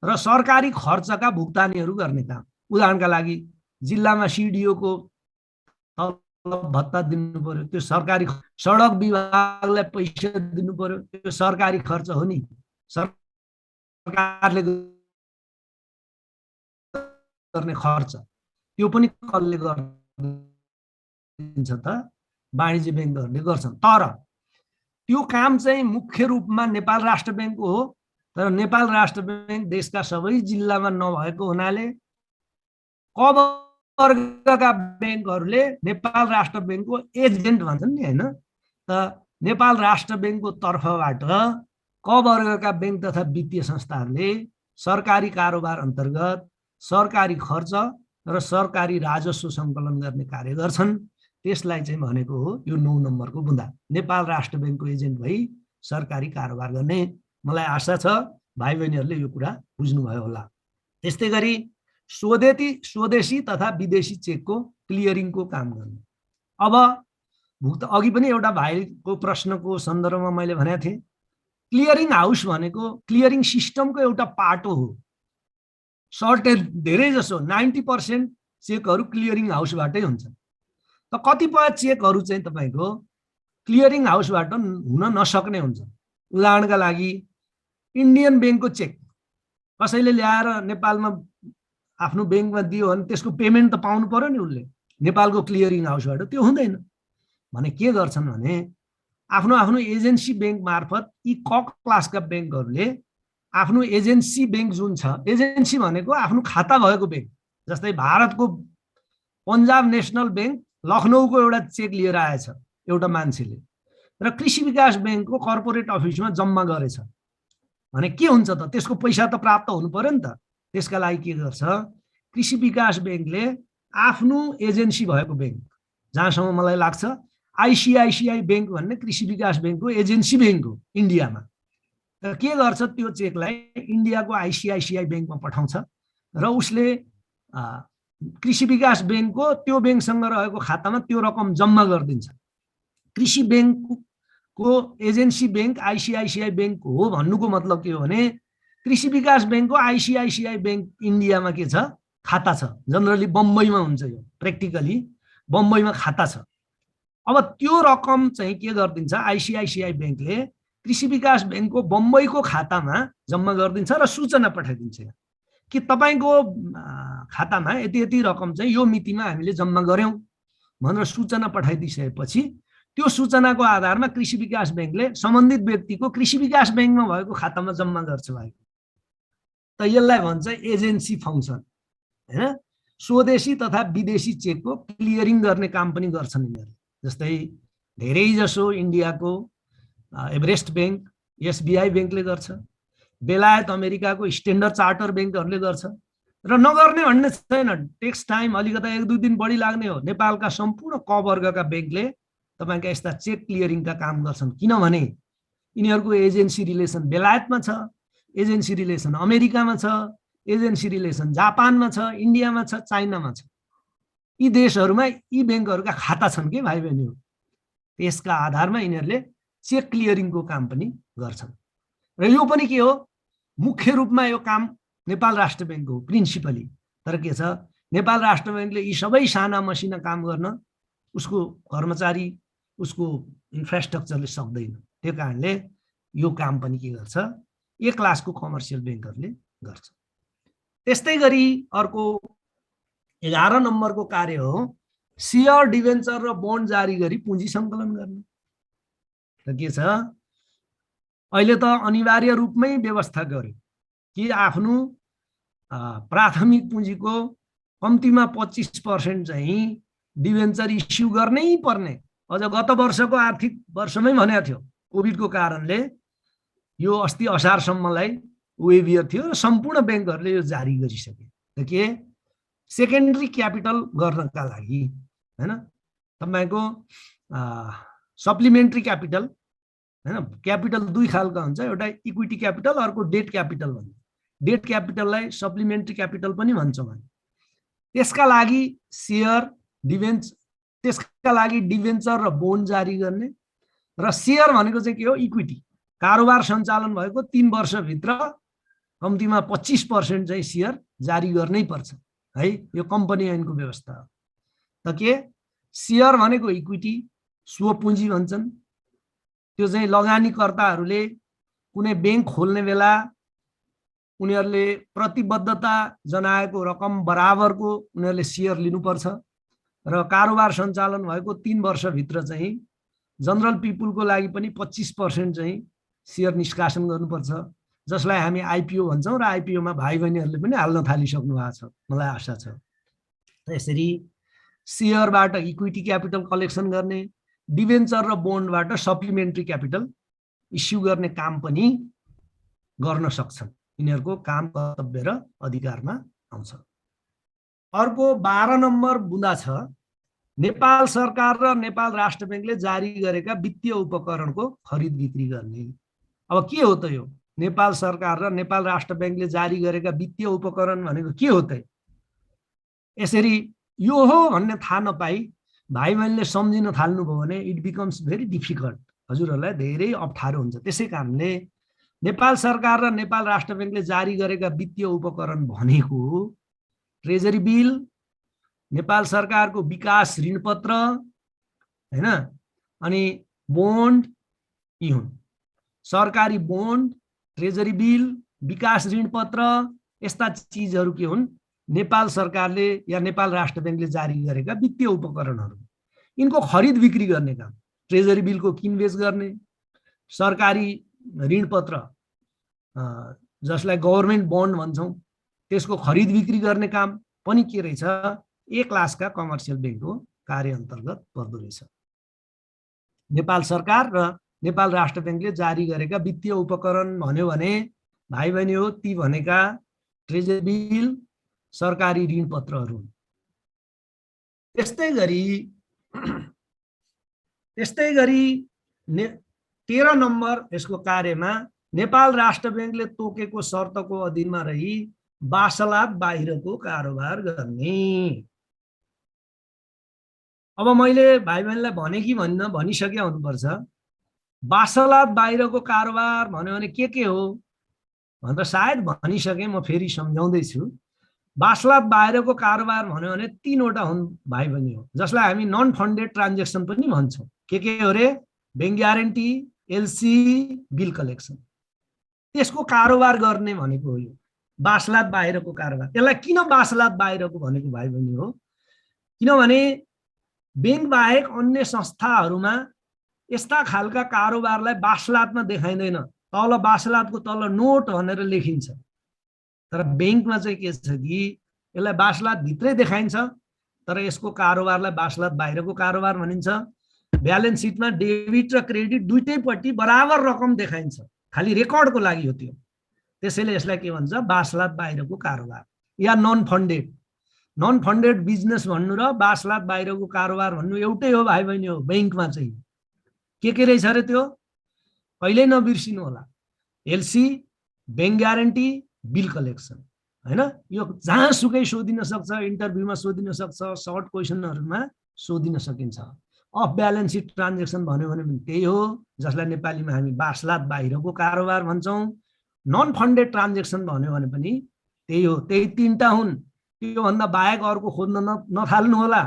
र सरकारी खर्चका भुक्तानीहरू गर्ने काम। उदाहरणका लागि जिल्लामा सिडिओको भत्ता दिनु पर्यो, त्यो सरकारी। सडक विभागलाई पैसा दिनु पर्यो, त्यो सरकारी खर्च हो नि। सरकारले गर्ने खर्च त्यो पनि कसले गर्छ त? वाणिज्य बैंकहरूले गर्छन्। तर त्यो काम चाहिँ मुख्य रूपमा नेपाल राष्ट्र बैंकको हो। तर नेपाल राष्ट्र बैंक देशका सबै जिल्लामा नभएको हुनाले क वर्गका बैंकहरूले नेपाल राष्ट्र बैंकको एजेन्ट भन्छन् नि हैन। त नेपाल राष्ट्र बैंकको तर्फबाट क वर्गका बैंक तथा वित्तीय संस्थाहरूले सरकारी कारोबार अन्तर्गत सरकारी खर्च र सरकारी राजस्व सङ्कलन गर्ने कार्य गर्छन्। त्यसलाई चाहिँ भनेको हो यो 9 नम्बरको बुँदा, नेपाल राष्ट्र बैंकको एजेन्ट भई सरकारी कारोबार गर्ने। मलाई आशा छ भाइ बहिनीहरूले यो कुरा बुझ्नुभयो होला। त्यस्तै गरी स्वदेशी तथा विदेशी चेकको क्लियरिङको काम गर्ने। अब अघि पनि एउटा भाइको प्रश्नको सन्दर्भमा मैले भनेको थिएँ, क्लियरिङ हाउस भनेको क्लियरिङ सिस्टमको एउटा पाटो हो। सर्टेज धेरै जसो 90% चेकहरू क्लियरिङ हाउसबाटै हुन्छन्। त कतिपय चेकहरू चाहिँ तपाईँको क्लियरिङ हाउसबाट हुन नसक्ने हुन्छ। उदाहरणका लागि इन्डियन बैंकको चेक कसैले ल्याएर नेपालमा आफ्नो बैंकमा दियो भने त्यसको पेमेन्ट त पाउनु पर्यो नि उसले, नेपालको क्लियरिङ हाउसबाट त्यो हुँदैन। भने के गर्छन् भने आफ्नो आफ्नो एजेन्सी बैंक मार्फत यी क क्लासका बैंकहरूले आफ्नो एजेन्सी बैंक जुन छ, एजेन्सी भनेको आफ्नो खाता भएको बैंक, जस्तै भारतको पन्जाब नेसनल बैंक लखनऊको एउटा चेक लिएर आएछ एउटा मान्छेले र कृषि विकास बैंकको कर्पोरेट अफिसमा जम्मा गरेछ भने के हुन्छ त? त्यसको पैसा त प्राप्त हुनु पर्यो नि त। त्यसका लागि के गर्छ? कृषि विकास बैंकले आफ्नो एजेन्सी भएको बैंक, जहाँसम्म मलाई लाग्छ आइसिआइसिआई बैंक भन्ने कृषि विकास बैंकको एजेन्सी बैंक हो इन्डियामा। र के गर्छ? त्यो चेकलाई इन्डियाको आइसिआइसिआई बैंकमा पठाउँछ र उसले कृषि विकास बैंकको त्यो बैंकसँग रहेको खातामा त्यो रकम जम्मा गरिदिन्छ। कृषि बैंकको एजेन्सी बैंक आइसिआइसिआई बैंक हो भन्नुको मतलब के हो भने कृषि विकास बैंकको आइसिआइसिआई बैंक इन्डियामा के छ? खाता छ। जनरली बम्बईमा हुन्छ, यो प्र्याक्टिकली बम्बईमा खाता छ। अब त्यो रकम चाहिँ के गरिदिन्छ? आइसिआइसिआई बैंकले कृषि विकास बैंकको बम्बईको खातामा जम्मा गरिदिन्छ र सूचना पठाइदिन्छ कि तपाईँको खातामा यति यति रकम चाहिँ यो मितिमा हामीले जम्मा गर्यौं भनेर सूचना पठाइदिसकेपछि त्यो सूचनाको आधारमा कृषि विकास बैंकले सम्बन्धित व्यक्तिको कृषि विकास बैंकमा भएको खातामा जम्मा गर्छ भाइ। त यसलाई भन्छ एजेन्सी फङ्सन हैन। स्वदेशी तथा विदेशी चेकको क्लियरिङ गर्ने काम पनि गर्छन् यिनीहरूले। जस्तै धेरै जसो इन्डियाको एभरेस्ट बैंक, एसबीआई बैंकले गर्छ, बेलायत अमेरिकाको स्ट्यान्डर्ड चार्टर बैंकहरूले गर्छ र नगर्ने भन्ने छैन। टेक्स टाइम अलिकता 1-2 दिन बढी लाग्ने हो। नेपालका सम्पूर्ण क वर्गका बैंकले तपाईका यस्ता चेक क्लियरिङका काम गर्छन्, किनभने यिनीहरूको एजेन्सी रिलेसन बेलायतमा छ, एजेन्सी रिलेसन अमेरिकामा छ, एजेन्सी रिलेसन जापानमा छ, इन्डियामा छ, चाइनामा छ। यी देशहरूमा यी बैंकहरूका खाता छन् के भाइ बहिनी हो। त्यसका आधारमा यिनीहरूले चेक क्लियरिङको काम पनि गर्छन् र यो पनि के हो, मुख्य रूपमा यो काम नेपाल राष्ट्र बैंकको हो प्रिन्सिपली। तर के छ, नेपाल राष्ट्र बैंकले यी सबै साना मसिना काम गर्न उसको कर्मचारी उसको इन्फ्रास्ट्रक्चरले सक्दैन। त्यो कारणले यो काम पनि के गर्छ, ए क्लासको कमर्सियल बैंकहरूले गर्छ। त्यस्तै गरी अर्को 11 नम्बरको कार्य हो शेयर डिभेन्चर र बोन्ड जारी गरी पुँजी सङ्कलन गर्ने। र के छ, अहिले त अनिवार्य रूपमै व्यवस्था गर्यो कि आफ्नो प्राथमिक पुँजीको कम्तीमा 25% चाहिँ डिभेन्चर इस्यु गर्नै पर्ने। अझ गत वर्षको आर्थिक वर्षमै भनेको थियो, कोभिडको कारणले यो अस्ति असारसम्मलाई वेभियर थियो र सम्पूर्ण बैंकहरूले यो जारी गरिसके। त के सेकेन्डरी क्यापिटल गर्नका लागि हैन, तपाईको सप्लिमेन्ट्री क्यापिटल हैन, क्यापिटल दुई खालका हुन्छ, एउटा इक्विटी क्यापिटल, अर्को डेट क्यापिटल भन्छ। डेट क्यापिटललाई सप्लिमेन्ट्री क्यापिटल पनि भन्छौँ हामी। त्यसका लागि शेयर डिभेन्चर, त्यसका लागि डिभेन्चर र बोन्ड जारी गर्ने। र शेयर भनेको चाहिँ के हो, इक्विटी। कारोबार सञ्चालन भएको 3 वर्षभित्र कम्तीमा 25% चाहिँ शेयर जारी गर्नै पर्छ है, यो कम्पनी ऐनको व्यवस्था हो। त के शेयर भनेको इक्विटी, स्वपुँजी भन्छन्। त्यो चाहिँ लगानीकर्ताहरूले कुनै बैंक खोल्ने बेला उनीहरूले प्रतिबद्धता जनाएको रकम बराबरको उनीहरूले शेयर लिनुपर्छ र कारोबार सञ्चालन भएको 3 वर्षभित्र चाहिँ जनरल पिपुलको लागि पनि 25% चाहिँ शेयर निष्कासन गर्नुपर्छ, जसलाई हामी आइपिओ भन्छौँ। र आइपिओमा भाइ बहिनीहरूले पनि हाल्न थालिसक्नु भएको छ, मलाई आशा छ। यसरी शेयरबाट इक्विटी क्यापिटल कलेक्सन गर्ने, डिभेन्चर र बोन्डबाट सप्लिमेन्ट्री क्यापिटल इस्यु गर्ने काम पनि गर्न सक्छन्। यिनीहरूको काम, कर्तव्य र अधिकारमा आउँछ। अर्को 12 नम्बर बुँदा छ नेपाल सरकार र नेपाल राष्ट्र बैंकले जारी गरेका वित्तीय उपकरणको खरिद बिक्री गर्ने। अब के हो त यो नेपाल सरकार र नेपाल राष्ट्र बैंकले जारी गरेका वित्तीय उपकरण भनेको के हो त? यसरी यो हो भन्ने थाहा नपाई भाइ बहिनीले सम्झिन थाल्नुभयो भने इट बिकम्स भेरी डिफिकल्ट, हजुरहरूलाई धेरै अप्ठ्यारो हुन्छ। त्यसै कारणले नेपाल सरकार र नेपाल राष्ट्र बैंकले जारी गरेका वित्तीय उपकरण भनेको ट्रेजरी बिल, नेपाल सरकारको विकास ऋणपत्र हैन, अनि बोन्ड, यी हुन्। सरकारी बोन्ड, ट्रेजरी बिल, विकास ऋणपत्र, यस्ता चिजहरू के हुन्, नेपाल सरकारले या नेपाल राष्ट्र बैंकले जारी गरेका वित्तीय उपकरणहरू। यिनको खरिद बिक्री गर्ने काम, ट्रेजरी बिलको किनबेच गर्ने, सरकारी ऋणपत्र जसलाई गभर्नमेन्ट बोन्ड भन्छौँ त्यसको खरिद बिक्री गर्ने काम पनि के रहेछ, ए क्लासका कमर्सियल बैंकको कार्य अन्तर्गत पर्दो रहेछ। नेपाल सरकार र नेपाल राष्ट्र बैंकले जारी गरेका वित्तीय उपकरण भन्यो भने भाइ बहिनी हो, ती भनेका ट्रेजरी बिल, सरकारी ऋणपत्रहरू। त्यस्तै गरी 13 नम्बर यसको कार्यमा नेपाल राष्ट्र बैंकले तोकेको शर्तको अधीनमा रही वासलात बाहिरको कारोबार गर्ने। अब मैले भाइ बहिनीलाई भने कि भनिसके हुनुपर्छ, वासलात बाहिरको कारोबार भन्यो भने के हो भनेर सायद भनिसके, म फेरि सम्झाउँदैछु। वासलात बाहिरको कारोबार भन्यो भने 3 वटा हुन् भाइ बहिनी हो, जसलाई हामी नन फन्डेड ट्रान्जेक्सन पनि भन्छौँ। के हो रे, bank guarantee, LC, bill collection. त्यसको कारोबार गर्ने भनेको हो यो वासलात बाहिरको कारोबार। त्यसलाई किन वासलात बाहिरको भनेको भाइ बहिनी हो, किनभने बैंक बाहेक अन्य संस्थाहरूमा यस्ता खालका कारोबारलाई वासलातमा देखाइँदैन। तल वासलातको तल नोट भनेर लेखिन्छ, तर बैंकमा चाहिँ के छ कि यसलाई वासलात भित्रै देखाइन्छ, तर यसको कारोबारलाई वासलात बाहिरको कारोबार भनिन्छ। ब्यालेन्स सिटमा डेबिट र क्रेडिट दुईटैपट्टि बराबर रकम देखाइन्छ, खालि रेकर्डको लागि हो त्यो। त्यसैले यसलाई के भन्छ, वासलात बाहिरको कारोबार या नन फन्डेड बिजनेस भन्नु र वासलात बाहिरको कारोबार भन्नु एउटै हो भाइ बहिनी हो। बैंकमा चाहिँ के रहेछ अरे त्यो कहिल्यै नबिर्सिनु होला, LC, bank guarantee, bill collection हैन। यो जहाँसुकै सोधिन सक्छ, इन्टरभ्यूमा सोधिन सक्छ, सर्ट क्वेसनहरुमा सोधिन सकिन्छ। अफ ब्यालेन्स सिट ट्रान्जेक्सन भन्यो भने पनि त्यही हो, जसलाई नेपालीमा हामी बासलात बाहिरको कारोबार भन्छौँ। नन फन्डेड ट्रान्जेक्सन भन्यो भने पनि त्यही हो, त्यही तीनटा हुन्। त्योभन्दा बाहेक अर्को खोज्न नथाल्नु होला।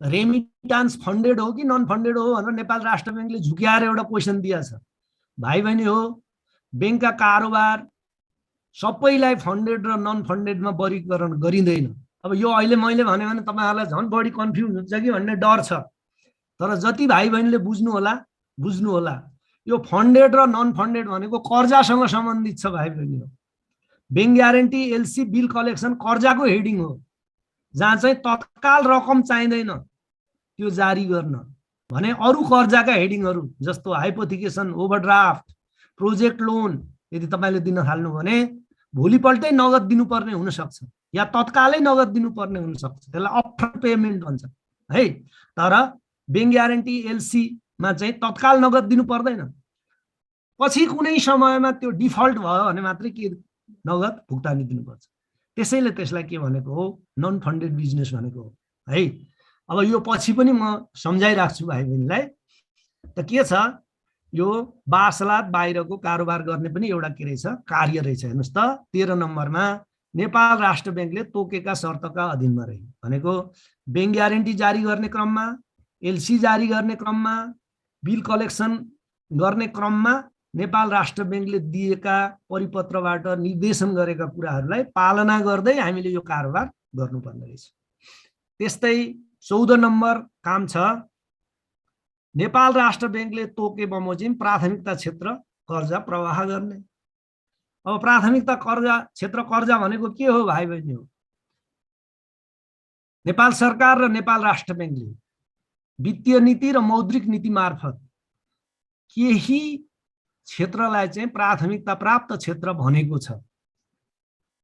रेमिटान्स फन्डेड हो कि नन फन्डेड हो भनेर नेपाल राष्ट्र ब्याङ्कले झुक्याएर एउटा क्वेसन दिएछ। भाइ बहिनी हो, ब्याङ्कका कारोबार सबैलाई फन्डेड र नन फन्डेडमा वर्गीकरण गरिँदैन। अब यो अहिले मैले भने तपाईहरुलाई झन् बढी कन्फ्युज हुन्छ कि भन्ने डर छ। तर जति भाइ बहिनीले बुझ्नु होला, यो फन्डेड र नन फन्डेड भनेको कर्जासँग सम्बन्धित छ भाइ बहिनी हो। Bank guarantee, LC, bill collection कर्जाको हेडिङ हो, जहाँ चाहिँ तत्काल रकम चाहिँदैन त्यो जारी गर्न भने अरू कर्जाका हेडिङहरू जस्तो हाइपोथिकेसन, ओभरड्राफ्ट, प्रोजेक्ट लोन यदि तपाईले दिन थाल्नु भने भोलिपल्टै नगद दिनुपर्ने हुन सक्छ या तत्कालै नगद दिनुपर्ने हुन सक्छ। त्यसलाई अपफ्रन्ट पेमेन्ट भन्छ है। तर ब्याङ्क ग्यारेन्टी, एलसी मा चाहिँ तत्काल नगद दिनु पर्दैन। पछि कुनै समयमा त्यो डिफल्ट भयो भने मात्रै के नगद भुक्तानी दिनुपर्छ। त्यसैले त्यसलाई के भनेको हो, नन फन्डेड बिजनेस भनेको हो है। अब यो पछि पनि म सम्झाइराख्छु भाइ बहिनीलाई। त के छ, यो बासलात बाहिरको कारोबार गर्ने पनि एउटा के रहेछ, कार्य रहेछ। हेर्नुस् त 13 नम्बरमा नेपाल राष्ट्र ब्याङ्कले तोकेका शर्तका अधीनमा रहे भनेको ब्याङ्क ग्यारेन्टी जारी गर्ने क्रममा, एलसी जारी गर्ने क्रममा, बिल कलेक्सन गर्ने क्रममा नेपाल राष्ट्र ब्याङ्कले दिएका परिपत्रबाट निर्देशन गरेका कुराहरूलाई पालना गर्दै हामीले यो कारोबार गर्नुपर्ने रहेछ। त्यस्तै 14 नम्बर काम छ, नेपाल राष्ट्र ब्याङ्कले तोके बमोजिम प्राथमिकता क्षेत्र कर्जा प्रवाह गर्ने। अब प्राथमिकता कर्जा क्षेत्र कर्जा भनेको के हो भाइ बहिनी हो, नेपाल सरकार र नेपाल राष्ट्र ब्याङ्कले वित्तीय नीति र मौद्रिक नीति मार्फत केही क्षेत्रलाई चाहिँ प्राथमिकता प्राप्त क्षेत्र भनेको छ।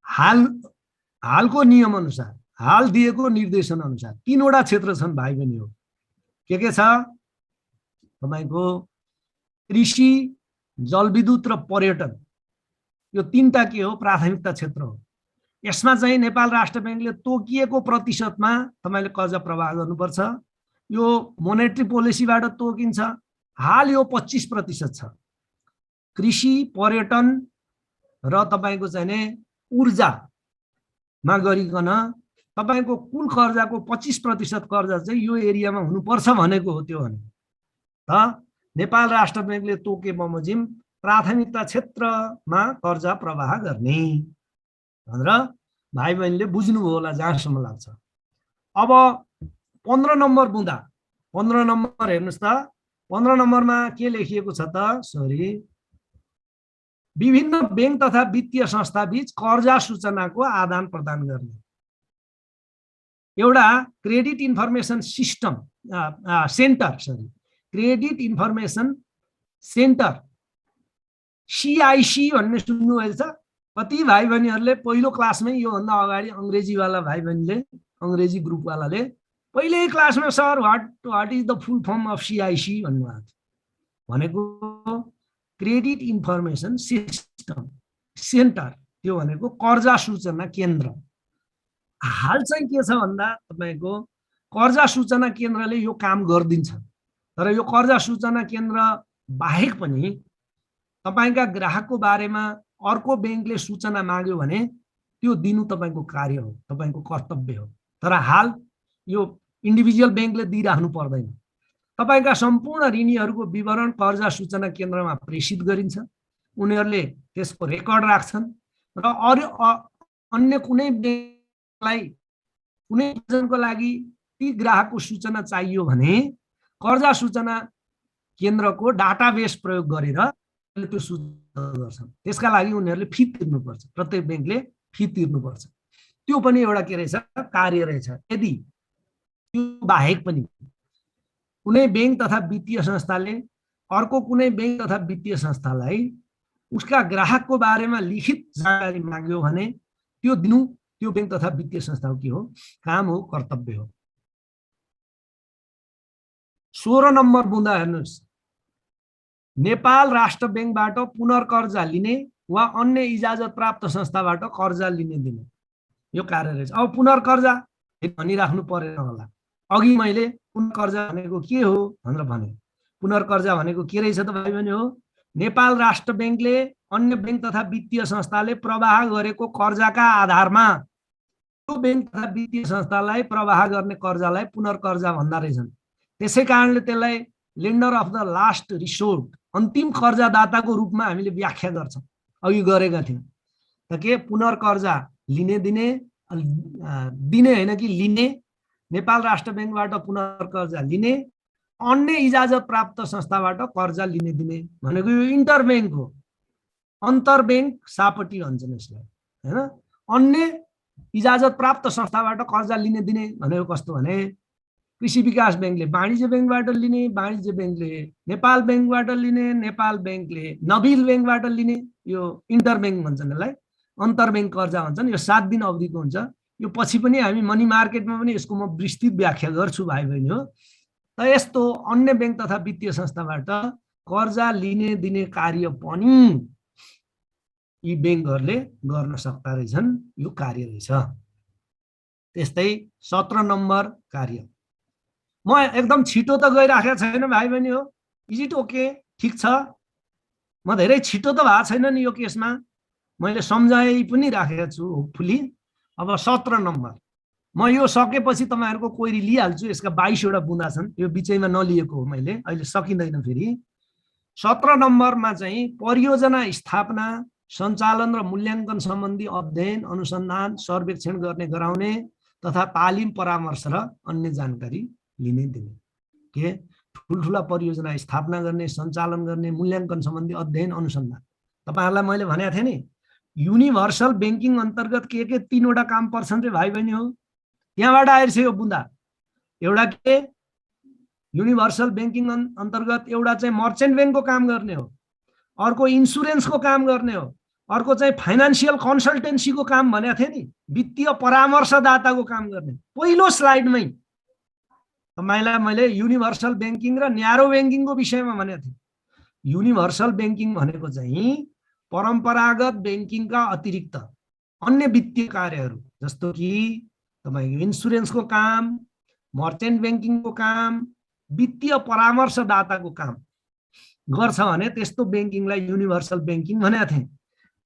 हालको नियम अनुसार, हाल दिएको निर्देशन अनुसार 3 वटा क्षेत्र छन् भाइ बहिनी हो। के छ तपाईको कृषि, जलविद्युत र पर्यटन, यो 3टा के हो, प्राथमिकता क्षेत्र हो। यसमा चाहिँ नेपाल राष्ट्र ब्याङ्कले तोकिएको प्रतिशतमा तपाईले कर्जा प्रवाह गर्नुपर्छ। यो मोनेटरी पोलिसीबाट तोकिन्छ। हाल यो 25% छ। कृषि, पर्यटन र तपाईको चाहिँ ऊर्जामा गरिकन तपाईको कुल कर्जाको 25% कर्जा चाहिँ यो एरियामा हुनुपर्छ भनेको हो। त्यो भने त नेपाल राष्ट्र ब्याङ्कले तोके बमोजिम प्राथमिकता क्षेत्रमा कर्जा प्रवाह गर्ने भनेर भाइ बहिनीले बुझ्नुभयो होला जहाँसम्म लाग्छ। अब 15 नम्बर बुँदा 15 नम्बर हेर्नुस् त, 15 नम्बरमा के लेखिएको छ त, विभिन्न ब्याङ्क तथा वित्तीय संस्था बीच कर्जा सूचनाको आदान प्रदान गर्ने। एउटा credit information system centre, credit information centre CIC भन्ने सुन्नुभएको छ? कति भाइ बहिनीहरूले पहिलो क्लासमै योभन्दा अगाडि अङ्ग्रेजीवाला भाइ बहिनीले, अङ्ग्रेजी ग्रुपवालाले पहिल्यै क्लासमा sir what is the full form of CIC भन्नुभएको थियो। भनेको क्रेडिट इन्फर्मेसन सिस्टम सेन्टर, त्यो भनेको कर्जा सूचना केन्द्र। हाल चाहिँ के छ भन्दा तपाईको कर्जा सूचना केन्द्रले यो काम गर्दिन्छ। तर यो कर्जा सूचना केन्द्र बाहेक पनि तपाईका ग्राहकको बारेमा अर्को ब्याङ्कले सूचना माग्यो भने त्यो दिनु तपाईको कार्य हो, तपाईको कर्तव्य हो। तर हाल यो इन्डिभिजुअल ब्याङ्कले दिइराख्नु पर्दैन। तपाईका सम्पूर्ण ऋणीहरूको विवरण कर्जा सूचना केन्द्रमा प्रेषित गरिन्छ। उनीहरूले त्यसको रेकर्ड राख्छन् र अन्य कुनै ब्याङ्कलाई कुनै प्रयोजनको लागि ती ग्राहकको सूचना चाहियो भने कर्जा सूचना केन्द्रको डाटाबेस प्रयोग गरेर त्यो सूचना गर्छन्। त्यसका लागि उनीहरूले फी तिर्नुपर्छ, प्रत्येक ब्याङ्कले फी तिर्नुपर्छ। त्यो पनि एउटा के रहेछ, कार्य रहेछ। यदि त्यो बाहेक पनि कुनै ब्याङ्क तथा वित्तीय संस्थाले अर्को कुनै ब्याङ्क तथा वित्तीय संस्थालाई उसका ग्राहकको बारेमा लिखित जानकारी माग्यो भने त्यो दिनु त्यो ब्याङ्क तथा वित्तीय संस्थाको के हो, काम हो, कर्तव्य हो। 16 नम्बर बुँदा हेर्नुहोस्, नेपाल राष्ट्र ब्याङ्कबाट पुनर्कर्जा लिने वा अन्य इजाजत प्राप्त संस्थाबाट कर्जा लिने दिने यो कार्य रहेछ। अब पुनर्कर्जा भनिराख्नु परेन होला। अघि मैले पुनर्कर्जा भनेको के हो भनेर भने। पुनर्कर्जा भनेको के रहेछ त भाइ बहिनी हो, नेपाल राष्ट्र बैंकले अन्य बैंक तथा वित्तीय संस्थाले प्रवाह गरेको कर्जाका आधारमा त्यो बैंक तथा वित्तीय संस्थालाई प्रवाह गर्ने कर्जालाई पुनर्कर्जा भन्दो रहेछन्। त्यसै कारणले त्यसलाई lender of the last resort, अन्तिम कर्जादाताको रूपमा हामीले व्याख्या गर्छौँ, अघि गरेका थियौँ। त के पुनर्कर्जा लिने दिने दिने हैन कि लिने, नेपाल राष्ट्र बैंकबाट पुनर्कर्जा लिने, अन्य इजाजत प्राप्त संस्थाबाट कर्जा लिने दिने भनेको यो इन्टर बैंक हो। अन्तर बैंक सापटी भन्छन् यसलाई हैन। अन्य इजाजत प्राप्त संस्थाबाट कर्जा लिने दिने भनेको कस्तो भने कृषि विकास बैंकले वाणिज्य बैंकबाट लिने, वाणिज्य बैंकले नेपाल बैंकबाट लिने, नेपाल बैंकले नबिल बैंकबाट लिने, यो इन्टर बैंक भन्छन् यसलाई, अन्तर बैंक कर्जा भन्छन्। यो 7 दिन अवधिको हुन्छ। यो पछि पनि हामी मनी मार्केटमा पनि यसको म विस्तृत व्याख्या गर्छु भाइ बहिनी हो। त यस्तो अन्य बैंक तथा वित्तीय संस्थाबाट कर्जा लिने दिने कार्य पनि यी बैंकहरूले गर्न सक्ता रहेछन्। यो कार्य रहेछ। त्यस्तै 17 नम्बर कार्य, म एकदम छिटो त गइराखेको छैन भाइ बहिनी हो, इज इट ओके, ठिक छ। म धेरै छिटो त भएको छैन नि यो केसमा, मैले सम्झाइ पनि राखेको छु होपफुली। अब 17 नम्बर म यो सकेपछि तपाईहरुको क्वेरी लिइहाल्छु। यसका 22 वटा बुँदा छन्, यो बिचैमा नलिएको हो मैले, अहिले सकिँदैन फेरि। 17 नम्बरमा चाहिँ परियोजना स्थापना, सञ्चालन र मूल्याङ्कन सम्बन्धी अध्ययन, अनुसन्धान, सर्वेक्षण गर्ने गराउने तथा तालिम, परामर्श र अन्य जानकारी लिने दिने। के ठुलठुला परियोजना स्थापना गर्ने, सञ्चालन गर्ने, मूल्याङ्कन सम्बन्धी अध्ययन, अनुसन्धान। तपाईहरुलाई मैले भनेको थिएँ नि, युनिभर्सल बैंकिङ अन्तर्गत के 3 वटा काम पर्छन् रे भाइ बहिनी हो। त्यहाँबाट आएछ यो बुँदा। एउटा के युनिभर्सल बैंकिङ अन्तर्गत एउटा चाहिँ मर्चेन्ट बैंकको काम गर्ने हो, अर्को इन्सुरेन्सको काम गर्ने हो, अर्को चाहिँ फाइनान्शियल कन्सल्टेन्सीको काम भनेको थिएँ नि, वित्तीय परामर्शदाताको काम गर्ने। पहिलो स्लाइडमै तपाईलाई मैले युनिभर्सल बैंकिङ र न्यारो बैंकिङको विषयमा भनेको थिएँ। युनिभर्सल बैंकिङ भनेको चाहिँ परम्परागत बैंकिङका अतिरिक्त अन्य वित्तीय कार्यहरू जस्तो कि तपाईको इन्सुरेन्सको काम, मर्चेन्ट बैंकिङको काम, वित्तीय परामर्शदाताको काम गर्छ भने त्यस्तो बैंकिङलाई युनिभर्सल बैंकिङ भनेको थिएँ।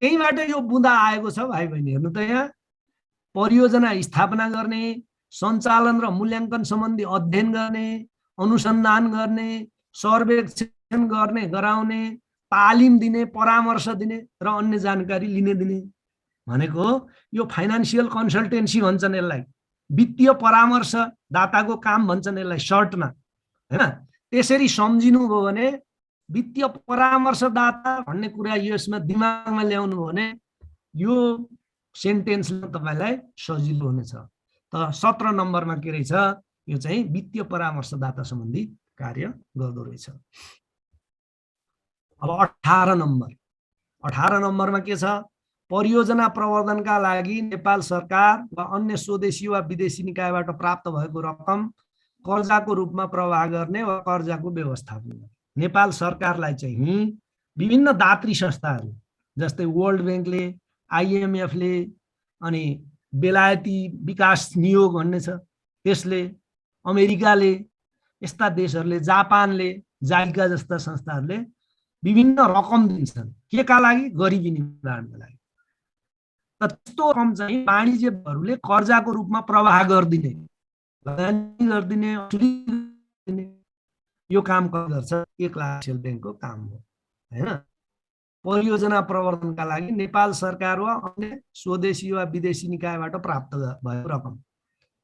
त्यहीबाट यो बुँदा आएको छ भाइ बहिनी। हेर्नु त यहाँ परियोजना स्थापना गर्ने, सञ्चालन र मूल्याङ्कन सम्बन्धी अध्ययन गर्ने, अनुसन्धान गर्ने, सर्वेक्षण गर्ने गराउने, तालिम दिने, परामर्श दिने र अन्य जानकारी लिने दिने भनेको यो फाइनान्शियल कन्सल्टेन्सी भन्छन् यसलाई, वित्तीय परामर्शदाताको काम भन्छन् यसलाई सर्टमा हैन। त्यसरी सम्झिनु भयो भने वित्तीय परामर्शदाता भन्ने कुरा यसमा दिमागमा ल्याउनु हो भने यो सेन्टेन्सले तपाईलाई सजिलो हुनेछ। त 17 नम्बरमा के रहेछ, यो चाहिँ वित्तीय परामर्शदाता सम्बन्धी कार्य गर्दो रहेछ। अब 18 नम्बरमा के छ, परियोजना प्रवर्धनका लागि नेपाल सरकार वा अन्य स्वदेशी वा विदेशी निकायबाट प्राप्त भएको रकम कर्जाको रूपमा प्रवाह गर्ने वा कर्जाको व्यवस्थापन गर्ने। नेपाल सरकारलाई चाहिँ विभिन्न दात्री संस्थाहरू जस्तै वर्ल्ड बैंकले, आइएमएफले, अनि बेलायती विकास नियोग भन्ने छ त्यसले, अमेरिकाले, यस्ता देशहरूले, जापानले, जाइका जस्ता संस्थाहरूले विभिन्न रकम दिन्छन्। के का लागि? गरिबी निवारणका लागि। त्यस्तो रकम चाहिँ वाणिज्यहरूले कर्जाको रूपमा प्रवाह गरिदिने, लगानी गरिदिने, यो काम गर्छ एक लाख बैंकको काम हो हैन। परियोजना प्रवर्धनका लागि नेपाल सरकार वा अन्य स्वदेशी वा विदेशी निकायबाट प्राप्त भएको रकम,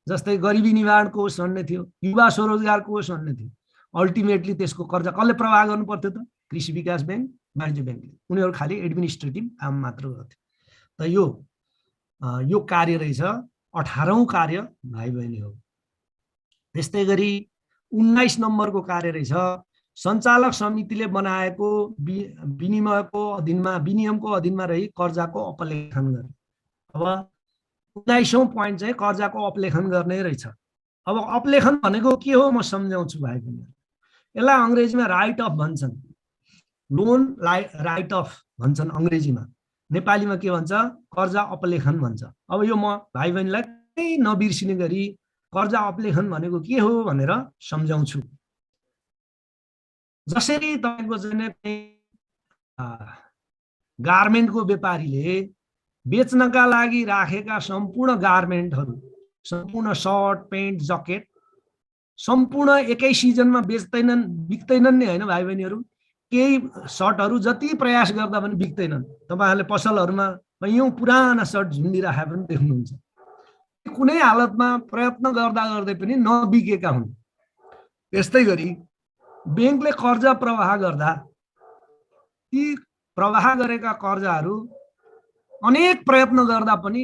जस्तै गरिबी निवारण कोष भन्ने थियो, युवा स्वरोजगार कोष भन्ने थियो, अल्टिमेटली त्यसको कर्जा कसले प्रवाह गर्नु पर्थ्यो त? कृषि विकास बैंक, वाणिज्य बैंकले। उनीहरू खालि एडमिनिस्ट्रेटिभ काम मात्र गर्थे। त यो कार्य रहेछ 18औं कार्य भाइ बहिनी हो। त्यस्तै गरी 19 नम्बरको कार्य रहेछ सञ्चालक समितिले बनाएको विनिमयको अधीनमा रही कर्जाको अपलेखन गर्ने। अब 19औं पोइन्ट चाहिँ कर्जाको अपलेखन गर्ने रहेछ। अब अपलेखन भनेको के हो म सम्झाउँछु भाइ बहिनी। यसलाई अंग्रेजीमा राइट अफ भन्छन्, लोन राइट अफ भन्छन् अंग्रेजीमा। नेपालीमा के भन्छ, कर्जा अपलेखन भन्छ। अब यो म भाइ बहिनीलाई केही नबिर्सिने गरी कर्जा अपलेखन भनेको के हो भनेर सम्झाउँछु। जसरी तपाईँको चाहिँ गार्मेन्टको व्यापारीले बेच्नका लागि राखेका सम्पूर्ण गार्मेन्टहरू, सम्पूर्ण सर्ट पेन्ट जकेट सम्पूर्ण एकै सिजनमा बिक्दैनन् नि होइन भाइ बहिनीहरू। केही सर्टहरू जति प्रयास गर्दा पनि बिक्दैनन्। तपाईँहरूले पसलहरूमा कैयौँ पुराना सर्ट झुन्डिराखेका पनि देख्नुहुन्छ। कुनै हालतमा प्रयत्न गर्दा गर्दै पनि नबिकेका हुन्। त्यस्तै गरी ब्याङ्कले कर्जा प्रवाह गर्दा ती प्रवाह गरेका कर्जाहरू अनेक प्रयत्न गर्दा पनि